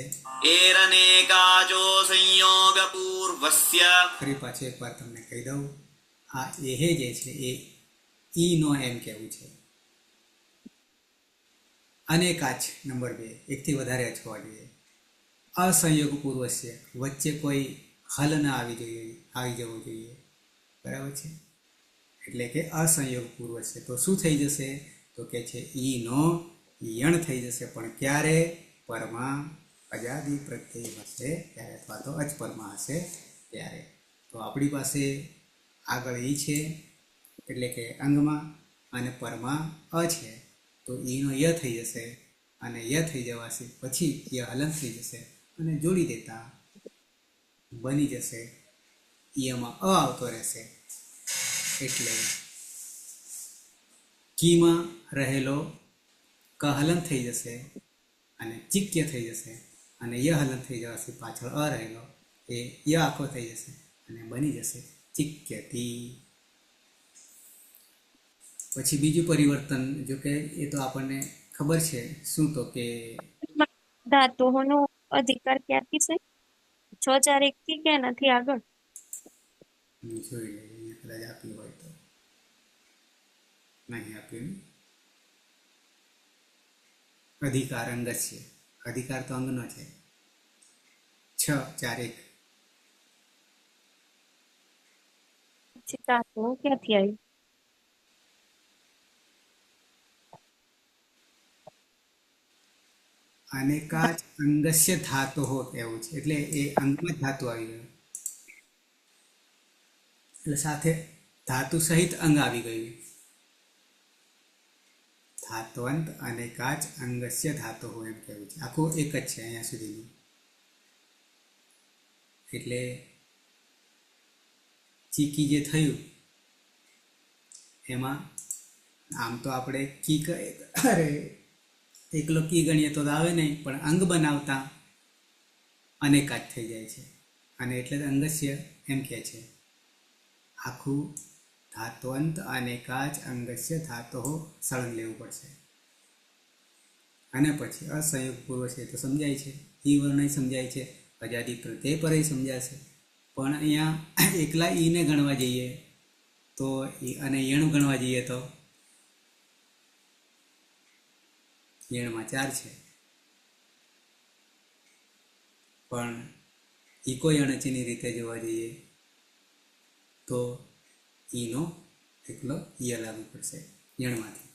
एरनेकाजो संयोगपूर्वस्य ફરી પાછું એકવાર તમને કહી દઉં આ એહે જે છે એ ઈ નો એમ કહેવું છે। अनेकाच नंबर 2 एकथी वधारे अच होवा जोईए। असंयोग पूर्वस्य वच्चे कोई हल न आवी जवो जोईए बराबर छे एटले के असंयोग पूर्वस्य तो शुं थई जशे तो के छे ई नो यण थई जशे पण क्यारे परमा अजादी प्रत्यय हशे त्यारे अथवा तो अच परमा हशे त्यारे। तो आपणी पासे आगळ ई छे एटले के अंगमां अने परमा अ छे तो ईनो य थई जशे अने य थई जवाशे पछी य हलन थई जशे अने जोड़ी देता बनी जशे ईमां अ आवतो रहेशे एटले कीमां रहेलो क हलन थई जशे अने चिक्य थई जशे अने य हलन थई जवाशे पाछळ अ रहेलो ए य आखो थई जशे अने बनी जशे चिक्यति। પછી બીજું પરિવર્તન જો કે એ તો આપણને ખબર છે શું તો કે ધાતુઓનો અધિકાર ક્યાંથી છે 6 4 1 થી કે નથી આગળ જોઈ લઈએ, અહીંયા કદાચ આપ્યું હોય તો. નહીં આપ્યું. અધિકાર અંગસ્ય, અધિકાર તો અંગનો છે. 6, 4, 1. પછી ધાતુ ક્યાંથી આવી? અનેકાચ અંગસ્ય ધાતો એવું છે, એટલે એ અંગમાં જ ધાતુ આવી ગયું, એટલે સાથે ધાતુ સહિત અંગ આવી ગયું. ધાત્વંત અનેકાચ અંગસ્ય ધાતો એમ કહેવું છે. આખું એક જ છે અહીંયા સુધીનું. એટલે ચીકી જે થયું એમાં આમ તો આપણે અરે એકલો કી ગણીએ તો આવે નહીં, પણ અંગ બનાવતા અનેકાચ થઈ જાય છે, અને એટલે અંગસ્ય એમ કહે છે. આખું ધાત્વંત અનેકાચ અંગસ્ય ધાતો સળંગ લેવું પડશે. અને પછી અસંયોગ પૂર્વ છે તો સમજાય છે, ઈ વર્ણ સમજાય છે, અજાદી પ્રત્યય પર સમજાશે. પણ અહીંયા એકલા ઈને ગણવા જઈએ તો અને એણું ગણવા જઈએ તો એણમાં 4 છે, પણ ઈકો અણચીની રીતે જોવા જઈએ તો ઈનો એકલો ઈ લાગુ પડશે એણમાંથી.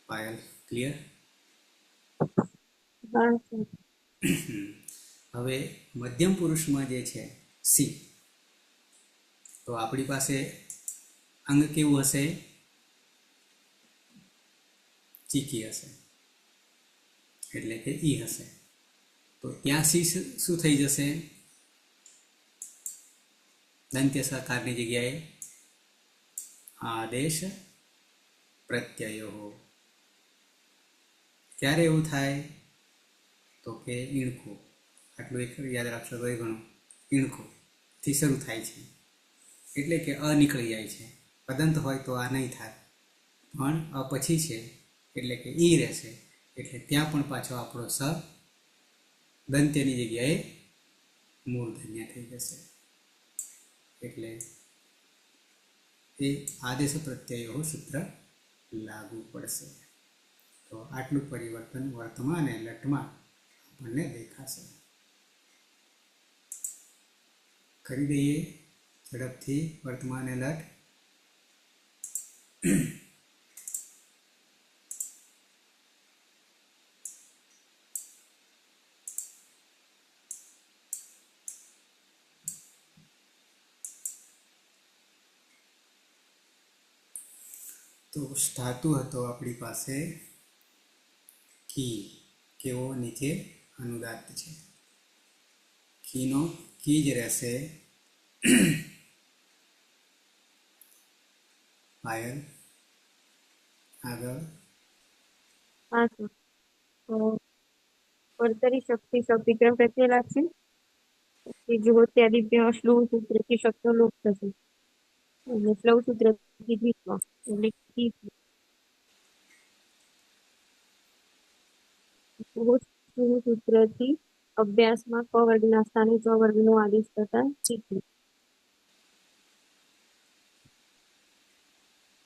પાયલ ક્લિયર? હવે મધ્યમ પુરુષમાં જે છે સી, તો આપણી પાસે અંગ કેવું હશે? ચીકી હશે, એટલે કે ઈ હશે. તો ત્યાં સી શું થઈ જશે? દંત્ય સકારની જગ્યાએ આદેશ પ્રત્યયો. ક્યારે એવું થાય? તો કે ઈણખું, આટલું એક યાદ રાખશો તો એ ઘણું. ઈણખું થી શરૂ થાય છે, એટલે કે અ નીકળી જાય છે. પદંત હોય તો આ નહીં થાય, પણ અ પછી છે એટલે કે ઈ રહેશે. એટલે ત્યાં પણ પાછો આપણો સ દંત્યની જગ્યાએ મૂર્ધન્ય થઈ જશે. એટલે એ આદેશ પ્રત્યયો સૂત્ર લાગુ પડશે. તો આટલું પરિવર્તન વર્તમાન અને લટમાં આપણને દેખાશે. કરી દઈએ ઝડપથી વર્તમાન અને લટ. તો ધાતુ હતો આપણી પાસે કી, કેવો? નીચે અનુદાત્ત છે. કીનો કી જ રહેશે. પાયલ આગળ. હા સર. તો કર્તરી શક્તિ શબ્દિક્રમ પ્રત્યય લાગશે. જુઓ ત્યાદિભ્ય શ્લુવ સૂત્રથી શબ્દનો લોપ થશે, અને શ્લવ સૂત્રથી દ્વિત્વ, એટલે કી. શ્લુવ સૂત્રથી અભ્યાસમાં ક વર્ગના સ્થાને ચ વર્ગનો આદેશ થતા ચીકી.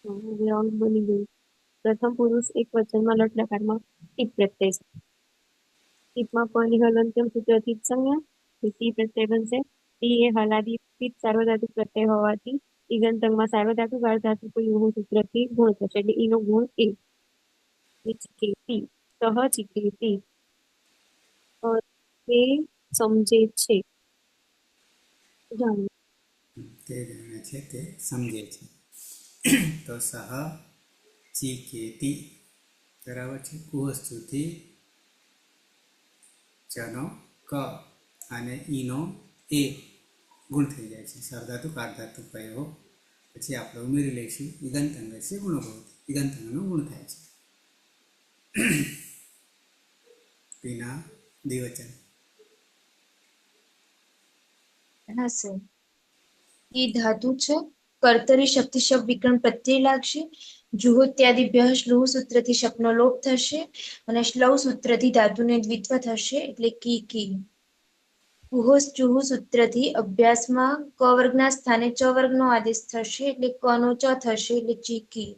હવે અંગ બની ગયું. પ્રથમ પુરુષ એક વચનમાં લટ લકારમાં ટીપ પ્રત્યય છે. ટીપમાં પની હલંત્યમ સૂત્રથી જ સંજ્ઞા, ટી પ્રત્યય બનશે. ટી એ હલાદી પિત સાર્વધાતુક પ્રત્યય હોવાથી ઈગંતંગમાં સાર્વધાતુક અર્ધાતુક યુહ સૂત્રથી ગુણ થશે, એટલે ઈનો ગુણ એ. ચિકેતી સહ ચિકેતી, તે સમજે છે. જાણવું. તે જાણે છે, તે સમજે છે. તો સહ ચિકેતી બરાબર છે. કુવસ્તુથી ચનો ક અને ઈનો એ ગુણ થઈ જાય છે. સાર્વધાતુક અર્ધાતુક કયો પછી આપણે ઉમેરી લઈશું ઈગંત અંગસ્ય ગુણો ભવતિ. ઈગંત અંગનો ગુણ થાય છે. વિના દ્વિવચન. હા સર. એ ધાતુ છે. કર્તરી શક્તિ શબ્દ વિકરણ પ્રત્યય લાગશે. જુહોત્યાદિભ્ય શ્લુવ સૂત્રથી શબ્દનો લોપ થશે, અને શ્લવ સૂત્રથી ધાતુને દ્વિત્વ થશે, એટલે કી કી. કુહોસ ચુહુ સૂત્રથી અભ્યાસમાં ક વર્ગના સ્થાને ચ વર્ગનો આદેશ થશે એટલે કનો ચ થશે એટલે ચીકી.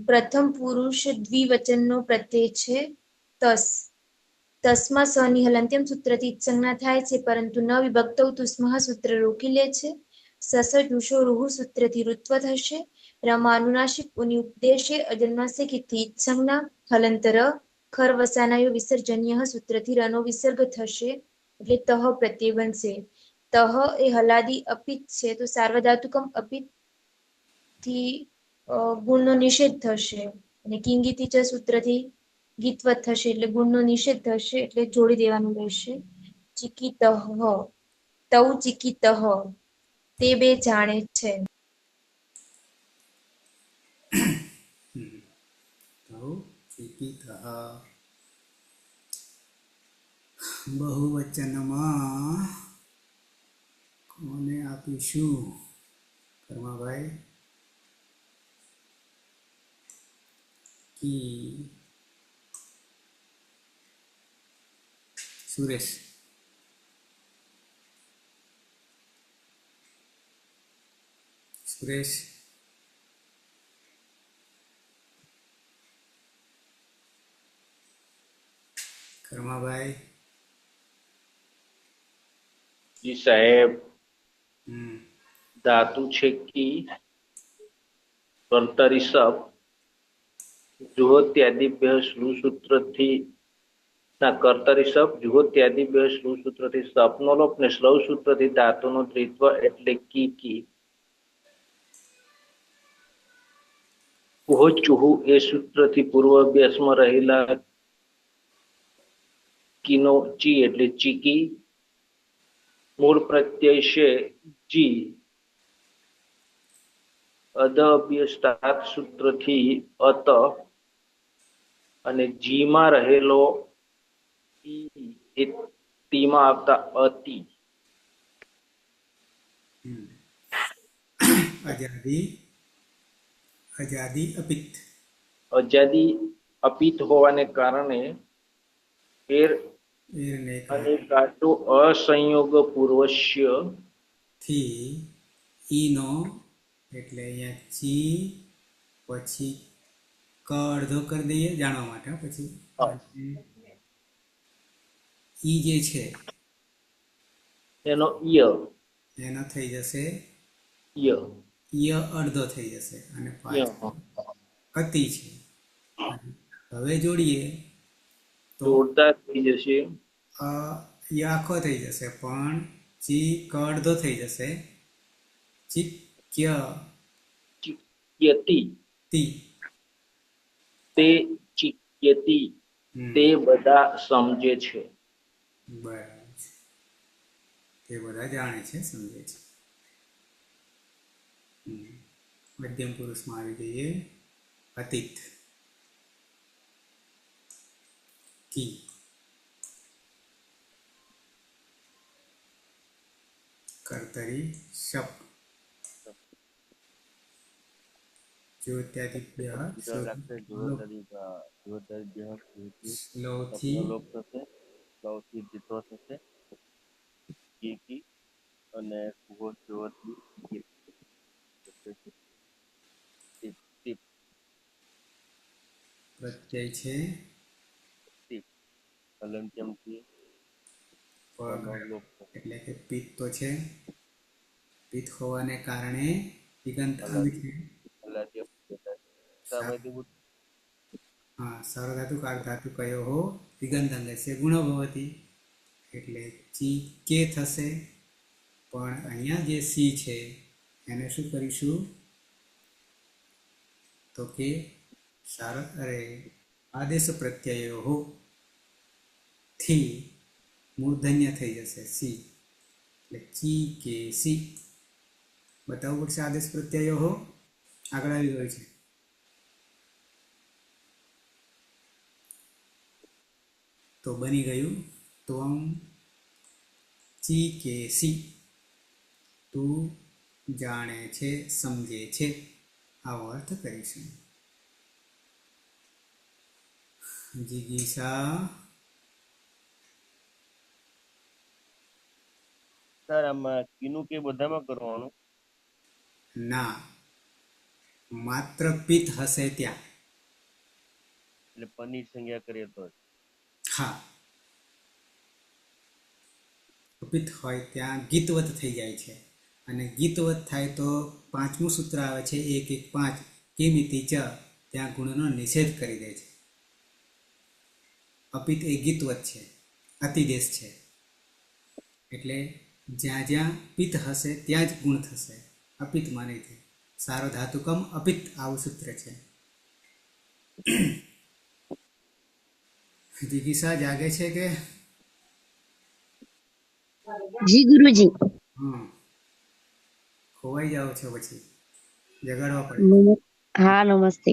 પ્રથમ પુરુષ દ્વિવચનનો પ્રત્યય છે તસ. તસમાં સની હલંત્યમ સૂત્રથી સંજ્ઞા થાય છે, પરંતુ ન વિભક્તૌ તુસ્મઃ સૂત્ર રોકી લે છે. સસ જુષો રૂહુ સૂત્રથી ઋત્વ થશે. રમાનુનાસિક ઉની ઉપદેશે અજન્માસ્ય કિથી સંજ્ઞા હલંતર ખર વસાનાયો વિસર્જન્ય સૂત્રથી રનો વિસર્ગ થશે એટલે તહ પ્રત્યય બનશે. તહ એ હલાદી અપિત છે, તો સાર્વધાતુકમ અપિત થી ગુણનો નિષેધ થશે. અને કિંગીતી ચ સૂત્રથી ગીતવત થશે એટલે ગુણનો નિષેધ થશે, એટલે જોડી દેવાનું રહેશે. ચિકિતઃ તૌ ચિકિતઃ તે બે જાણે છે. તો ચિકિતઃ બહુવચનમાં કોને આપીશું? કર્માભાઈ કી સુરેશ સુરેશ કર્માભાઈ जी साहेब, હમ धातु છે કી કર્તરી સપ જુહોત્યાદિભ્ય શ્રુસૂત્રથી ના કર્તરી સપ જુહોત્યાદિભ્ય શ્રુસૂત્રથી સપનો લોપ ને શ્રવ સૂત્રથી ધાતુનો દ્વિત્વ એટલે કી. કુહો ચુહુ એ સૂત્રથી પૂર્વ અભ્યાસમાં રહેલા કીનો ચી એટલે ચીકી. મૂળ પ્રત્યય છે જી. અદભ્યસ્તાત સૂત્રથી અત અને જીમાં રહેલો ઈ એ તીમાં આવતા અતિ. અજાદી અપિત અજાદી અપિત હોવાને કારણે એર એરને અને કાટો અસંયોગ પૂર્વસ્ય થી ઈનો એટલે અહીંયા ચી પછી ક અડધો કરી દઈએ જાણવા માટે. પછી ઈ જે છે એનો ય એનો થઈ જશે ય ય અડધો થઈ જશે અને પાછળ અતિ છે. હવે જોડીએ તો જોડતા થઈ જશે ય આખો થઈ જશે, પણ ચી ક અડધો થઈ જશે. ચિક્ય ચિક્યતિ તી તે ચિક્યતિ તે બધા સમજે છે. બરાબર છે, તે બધા જાણે છે, સમજે છે. મધ્યમ પુરુષમાં આવી જઈએ. અતીત કી કર્તરી શપ જ્યોત્યાદિભ્ય શ્લોથી લોપ થશે, સૌથી જીતો થશે કી અને કુહો ચુહોથી પ્રત્યય છે હલંત્યમથી પગ લોપ એટલે કે પિત્ત તો છે. પિત્ત હોવાને કારણે તિગંત આવી છે. હા, સાર્વધાતુ કારધાતુ કયો હો તિગંત અંગસ્ય ગુણો ભવતી એટલે ચી કે થશે. પણ અહીંયા જે સી છે એને શું કરીશું તો કે આદેશ પ્રત્યયો હો થી મૂર્ધન્ય થઈ જશે સી એટલે ચી કે સી બતાવવું પડશે. આદેશ પ્રત્યયો હો આગળ આવી ગયો છે. તો બની ગયું ત્વમ ચી કે સી તું જાણે છે, સમજે છે, આવો અર્થ કરીશું. જિગીષા સર આમાં કીનું કે બધામાં કરવાનું? ના, માત્ર પિત્ત હશે ત્યાં. એટલે પની સંજ્ઞા કરીએ તો જ. હા, અપિત્ત હોય ત્યાં ગીતવત થઈ જાય છે. અને ગીતવત થાય તો પાંચમું સૂત્ર આવે છે 1-1-5 કિમિતિ ચ, ત્યાં ગુણનો નિષેધ કરી દે છે. અપિત્ત એ ગીતવત છે, અતિદેશ છે. એટલે જ્યાં જ્યાં પિત્ત હશે ત્યાં જ ગુણ થશે, અપિત્તમાં નહીં થાય. સારો ધાતુકમ અપિત્ત આવું સૂત્ર છે. જિગીષા જાગે છે કે? જી ગુરુજી. ખોવાઈ જાઓ છો, પછી જગાડવા પડે. હા, નમસ્તે.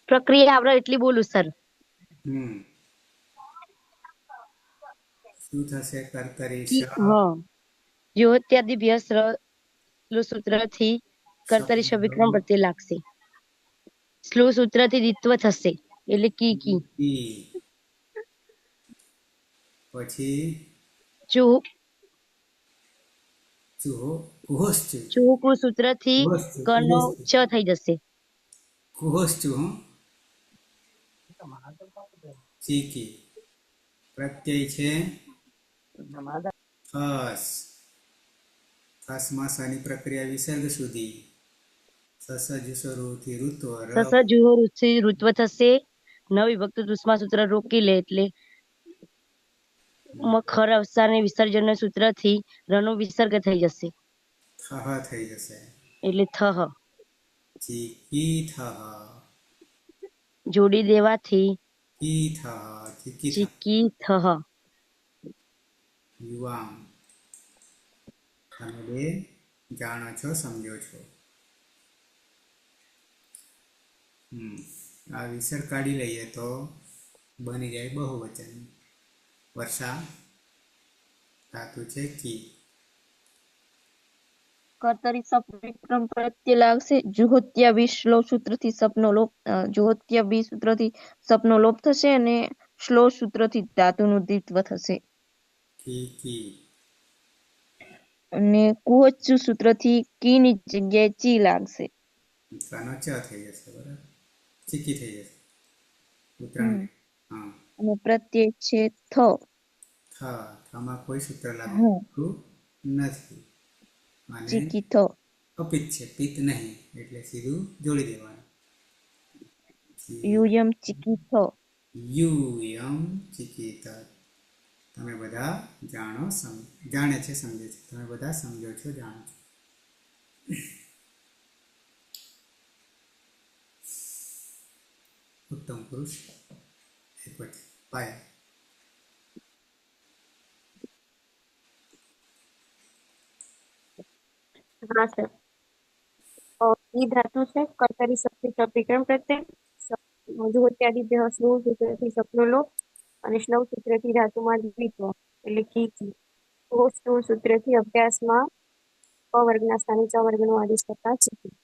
પ્રક્રિયા આપણે એટલી બોલું સર. શું થશે? કર્તરી જો ત્યાદિ ભ્યસ સૂત્રથી કર્તરી વિક્રમ પ્રત્યે લાગશે. સ્લો સૂત્રથી દ્વિત્વ થશે એટલે કી. પછી ચોહુ સૂત્રથી કનો ચ થઈ જશે. ચીકી પ્રત્યય છે થસ. થસમાં શની પ્રક્રિયા વિસર્ગ સુધી. સસજુસરુથી ઋત્વ થશે. નવી ભક્ત દુષ્મા સૂત્ર રોકી લે એટલે ખર અવસાને વિસર્જન સૂત્રથી રનો વિસર્ગ થઈ જશે. થહ થઈ જશે એટલે થહ. ચીકી થહ. જોડી દેવાથી ચીકી થહ. યુવામ. તમે બે જાણો છો, સમજો છો. આ વિસર્ગ કાઢી લઈએ તો બની જાય બહુવચન. વર્ષા ધાતુ છે કી. કર્તરી સપ વિક્રમ પ્રત્યે લાગશે. જુહોત્યા બી શ્લો સૂત્રથી સપનો લોપ જુહોત્યા બી સૂત્રથી સપનો લોપ થશે અને શ્લો સૂત્રથી ધાતુનું દ્વિત્વ થશે. અને કુહોચ્ચુ સૂત્રથી કી ની જગ્યાએ ચી લાગશે. કનો ચ થઈ જશે, બરાબર. ચીકી થઈ જશે. ઉત્તરાયણ. હા. અને પ્રત્યય છે થ. થમાં કોઈ સૂત્ર લાગતું નથી. અને ચીકી થ. અપિત્ત છે, પિત્ત નહીં, એટલે સીધું જોડી દેવાનું. યુયમ ચીકી થ. યુયમ ચિકિત. તમે બધા જાણે છે, સમજે છે. તમે બધા સમજો છો, જાણો છો. ઉત્તમ પુરુષ એક પાયા. હા સર. ઈ ધાતુ છે કર્તરી શક્તિ વિક્રમ પ્રત્યય. જુહોત્યાદિભ્ય શ્લો સૂત્રથી સપનો લોપ અને શ્લવ સૂત્રથી ધાતુમાં દ્વિત્વ એટલે કી. સૂત્રથી અભ્યાસમાં ક વર્ગના સ્થાને ચ વર્ગનો આદેશ કરતા ચીકી.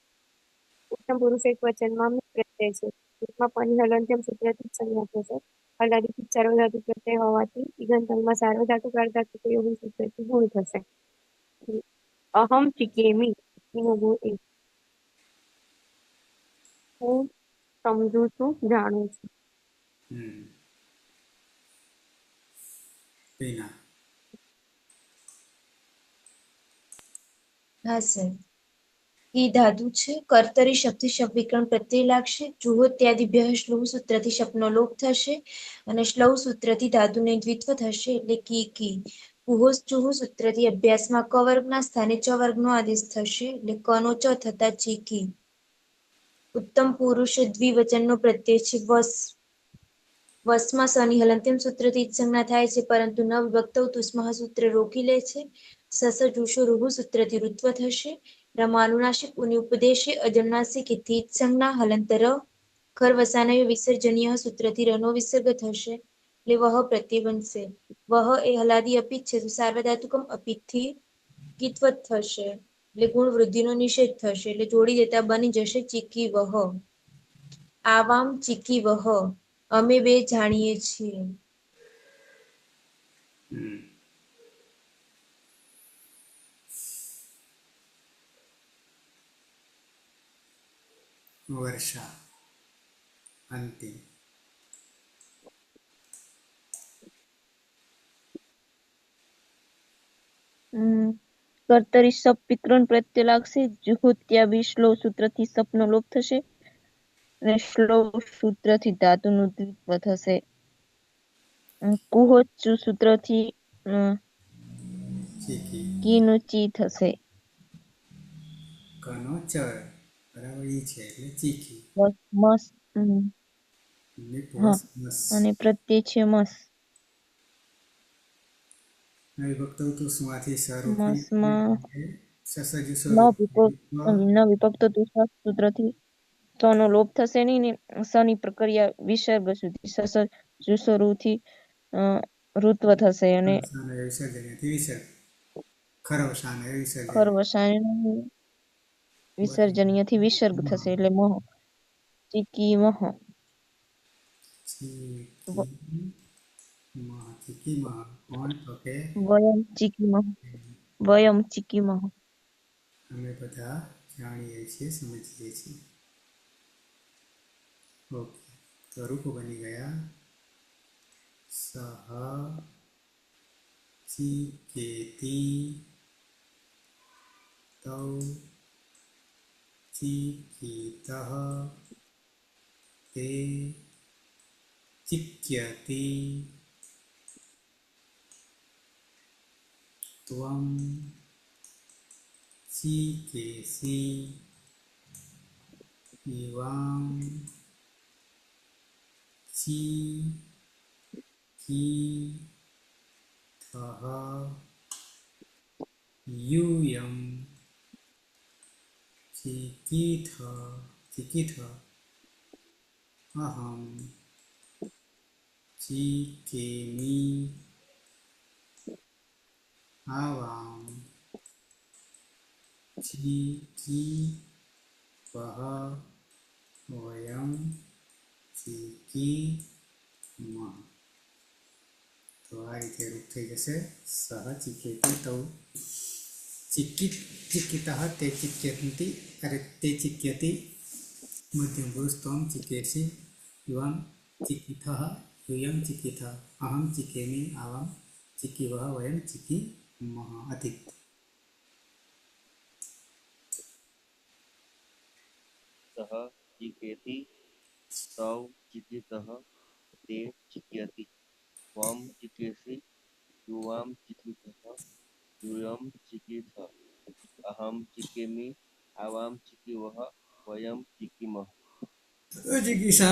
ઉત્તમ પુરુષ એક વચનમાં પ્રત્યય છે. ટૂંકમાં પની હલંત્યમ સૂત્રથી સંજ્ઞા થશે. હલાદિથી સાર્વધાતુ પ્રત્યય હોવાથી ઈગંતમાં સાર્વધાતુ અર્ધાતુ પ્રયોગી સૂત્રથી ગુણ થશે. અહમ ચિકેમી એનો ગુણ એક. હું સમજું છું, જાણું છું. હા સર. કી ધાતુ છે. કર્તરી શબ્દ વિક્રમ પ્રત્યય લાગશે. જુહોત્યાદિભ્ય શ્લવ સૂત્રથી શપનો લોપ થશે અને શ્લવ સૂત્રથી ધાતુને દ્વિત્વ થશે એટલે કી. કુહોચ્ચુઃ સૂત્રથી અભ્યાસમાં ક વર્ગના સ્થાને ચ વર્ગનો આદેશ થશે એટલે કનો ચ થતા ચીકી. ઉત્તમ પુરુષ દ્વિવચનનો પ્રત્યય છે વસ. વસમાં સની હલંત્યમ સૂત્રથી જ સંજ્ઞા થાય છે, પરંતુ ન વિભક્ત તુસ્મહ સૂત્ર રોકી લે છે. સસ જુષો રૂહુ સૂત્રથી ઋત્વ થશે. રમાનુનાસિક ઉની ઉપદેશે અજન્નાસિક ઇતિ સંજ્ઞા હલંતર ખર વસાનય વિસર્જનીય સૂત્રથી રનો વિસર્ગ થશે એટલે વહ પ્રત્યય બનશે. વહ એ હલાદી અપિત છે, તો સાર્વધાતુકમ અપિતથી કિત્વત થશે એટલે ગુણ વૃદ્ધિનો નિષેધ થશે. એટલે જોડી દેતા બની જશે ચીકી વહ. આવામ ચીકી વહ. અમે બે જાણીએ છીએ. હમ. વર્ષા અંતિમ. કર્તરી સપ પિતૃન પ્રત્યે લાગશે. જુહોત્યા બી શ્લો સૂત્રથી સપનો લોપ થશે અને શ્લો સૂત્રથી ધાતુનું દ્વિત્વ થશે. કુહોચુ સૂત્રથી ચીકી કીનું ચી થશે. કનો ચર બરાબર ઈ છે એટલે ચીકી. મસ ને હા પ્લસ મસ. અને પ્રત્યય છે મસ. વિભક્ત તો સુમાંથી સ્વરૂપ મસમાં સસજ ન સ્વરૂપ વિભક્ત સૂત્રથી સનો લોપ થશે નહીં ને સની પ્રક્રિયા વિસર્ગ સુધી સસ જુસરુથી ઋત્વ થશે અને વિસર્જનથી વિસર્ગ ખરવસાન વિસર્જન ખરવસાન વિસર્જનીયથી વિસર્ગ થશે એટલે મહ ચીકી મહ ચીકી માં કોણ તો કે વયમ ચીકી મહ અમે બધા જાણીએ છીએ સમજીએ છીએ. ઓકે તો રૂપો બની ગયા સહ ચિકેતી તૌ ચિકિતઃ તે ચિક્યતિ ત્વં ચિકેસि યુવાં ચિકિથઃ यूयं चिकिथ अहं चिकेमि आवां चिकीवः वयं चिकीमः. तो आ रीते रूप થઈ જશે સહ ચિકેતી તૌ चिकितः ते चिक्यन्ति अरे ते चिक्यति मध्यम पुरुष त्वं चिकेसि युवां चिकिथः यूयं चिकिथः अहं चिकेमि आवां चिकीवः वयं चिकीमः. अतीत सः चिकेति तौ चिकितः ते चिक्यति त्वं चिकेसि युवां चिकितः यूयं चिकीथ अहं चिकेमि आवां चिकीवः वयं चिकीमः. जिज्ञासा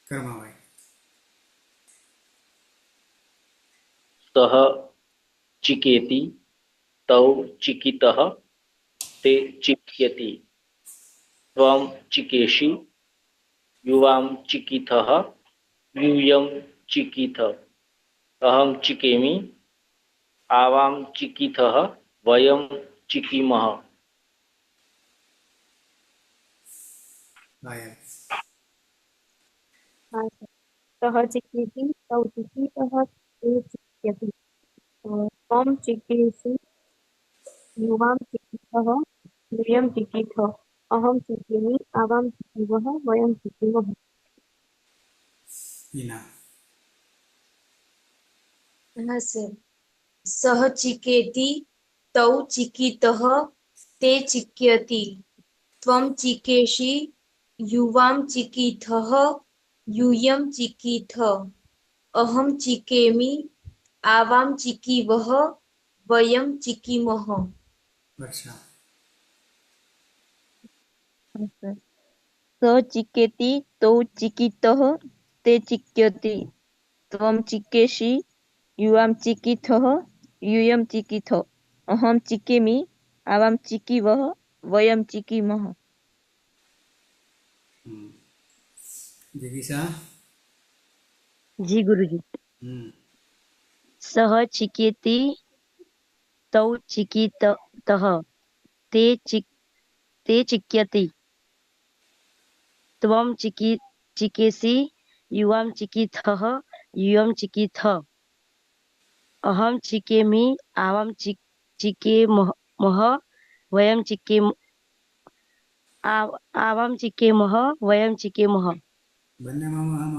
कर्मावाय सः चिकेति तौ चिकितः ते चिक्यति त्वं चिकेषि युवां चिकिथः यूयं चिकीथ अहं चिकेमि आवां चिकीथः वयं चिकीमः. आया सः चिकीति तौ चिकीतः ते चिक्यति त्वं चिकीर्षि युवां चिकीथः यूयं चिकीथ अहं चिकेमि आवां चिकीवः वयं चिकीमः. इना હા સર. સહ ચિકેતિ તૌ ચિકિતઃ તે ચિક્યતિ ત્વં ચિકેષિ યુવાં ચિકિથઃ यूयं चिकीथ अहं चिकेमि आवां चिकीवः वयं चिकीमः. वर्षा स चिकेति तौ चिकितः ते चिक्यति त्वं चिकेषि युवां चिकीथः यूयं चिकीथ अहं चिकेमि आवां चिकीवः वयं चिकीमः. जिज्ञासा जी गुरुजी. सः चिकेति तौ चिकितः ते चिक्यति ત્વમ ચિકેસી યુવામ ચિકિથઃ યુયમ ચિકિથ અહમ ચિકેમી આવામ ચિકેમહ વયમ આવામ ચિકેમહ વયમ ચિકેમહ. બંનેમાં મહ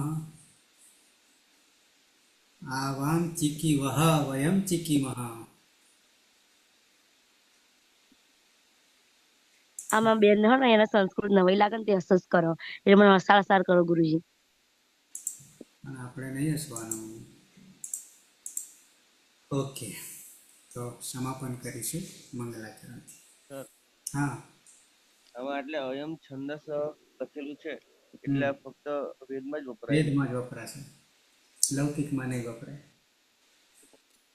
આવામ ચીકી વહ વયમ ચીકી મહ. આમાં બેન હો ને એને સંસ્કૃત નવાઈ લાગે ને તે હસસ કરો એટલે મને હસાળ કરો ગુરુજી. અને આપણે નહીં હસવાનું. ઓકે, તો સમાપન કરીશું મંગલાચરણથી. સર હા. આમાં એટલે અયમ છંદસ લખેલું છે એટલે આ ફક્ત વેદમાં જ વપરાય. વેદમાં જ વપરાશે, લૌકિકમાં નહીં વપરાય.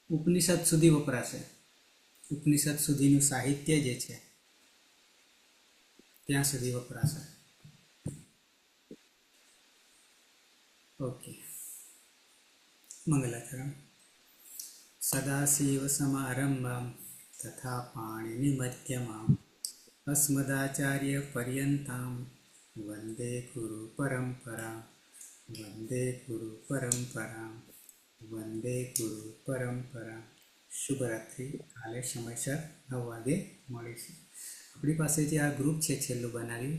ઉપનિષદ સુધી વપરાશે. ઉપનિષદ સુધીનું સાહિત્ય જે છે ત્યાં સુધી વપરાશે. ઓકે, મંગલાચરણ. સદાશિવ સમારંભામ તથા પાણીની મધ્યમાં અસ્મદાચાર્ય પર્યંતામ વંદે ગુરુ પરંપરા વંદે ગુરુ પરંપરા વંદે ગુરુ પરંપરા. શુભરાત્રિ. કાલે સમયસર 9 વાગે મળીશું. આપણી પાસે જે આ ગ્રુપ છે છેલ્લું બનાવ્યું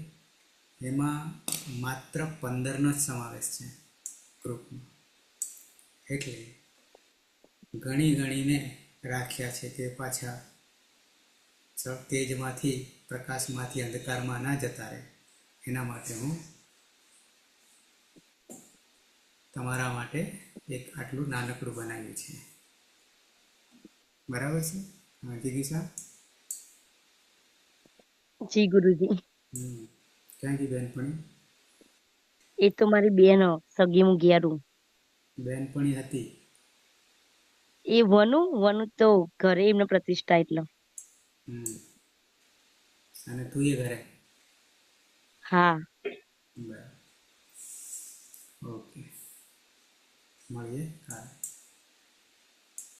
એમાં માત્ર 15નો જ સમાવેશ છે ગ્રુપમાં, એટલે ગણીને રાખ્યા છે તે પાછા તેજમાંથી પ્રકાશમાંથી અંધકારમાં ના જતા રહે એના માટે હું તમારા માટે એક આટલું નાનકડું બનાવ્યું છે. બરાબર છે જીગીસા? જી ગુરુજી. ક્યાં ગઈ બેનપણી? એ તો મારી બેન સગી હું ઘેરું. બેનપણી હતી એ વનુ તો ઘરે એમને પ્રતિષ્ઠા એટલે. અને તું એ ઘરે? હા. બરાબર. ઓકે, મળીએ કાલે.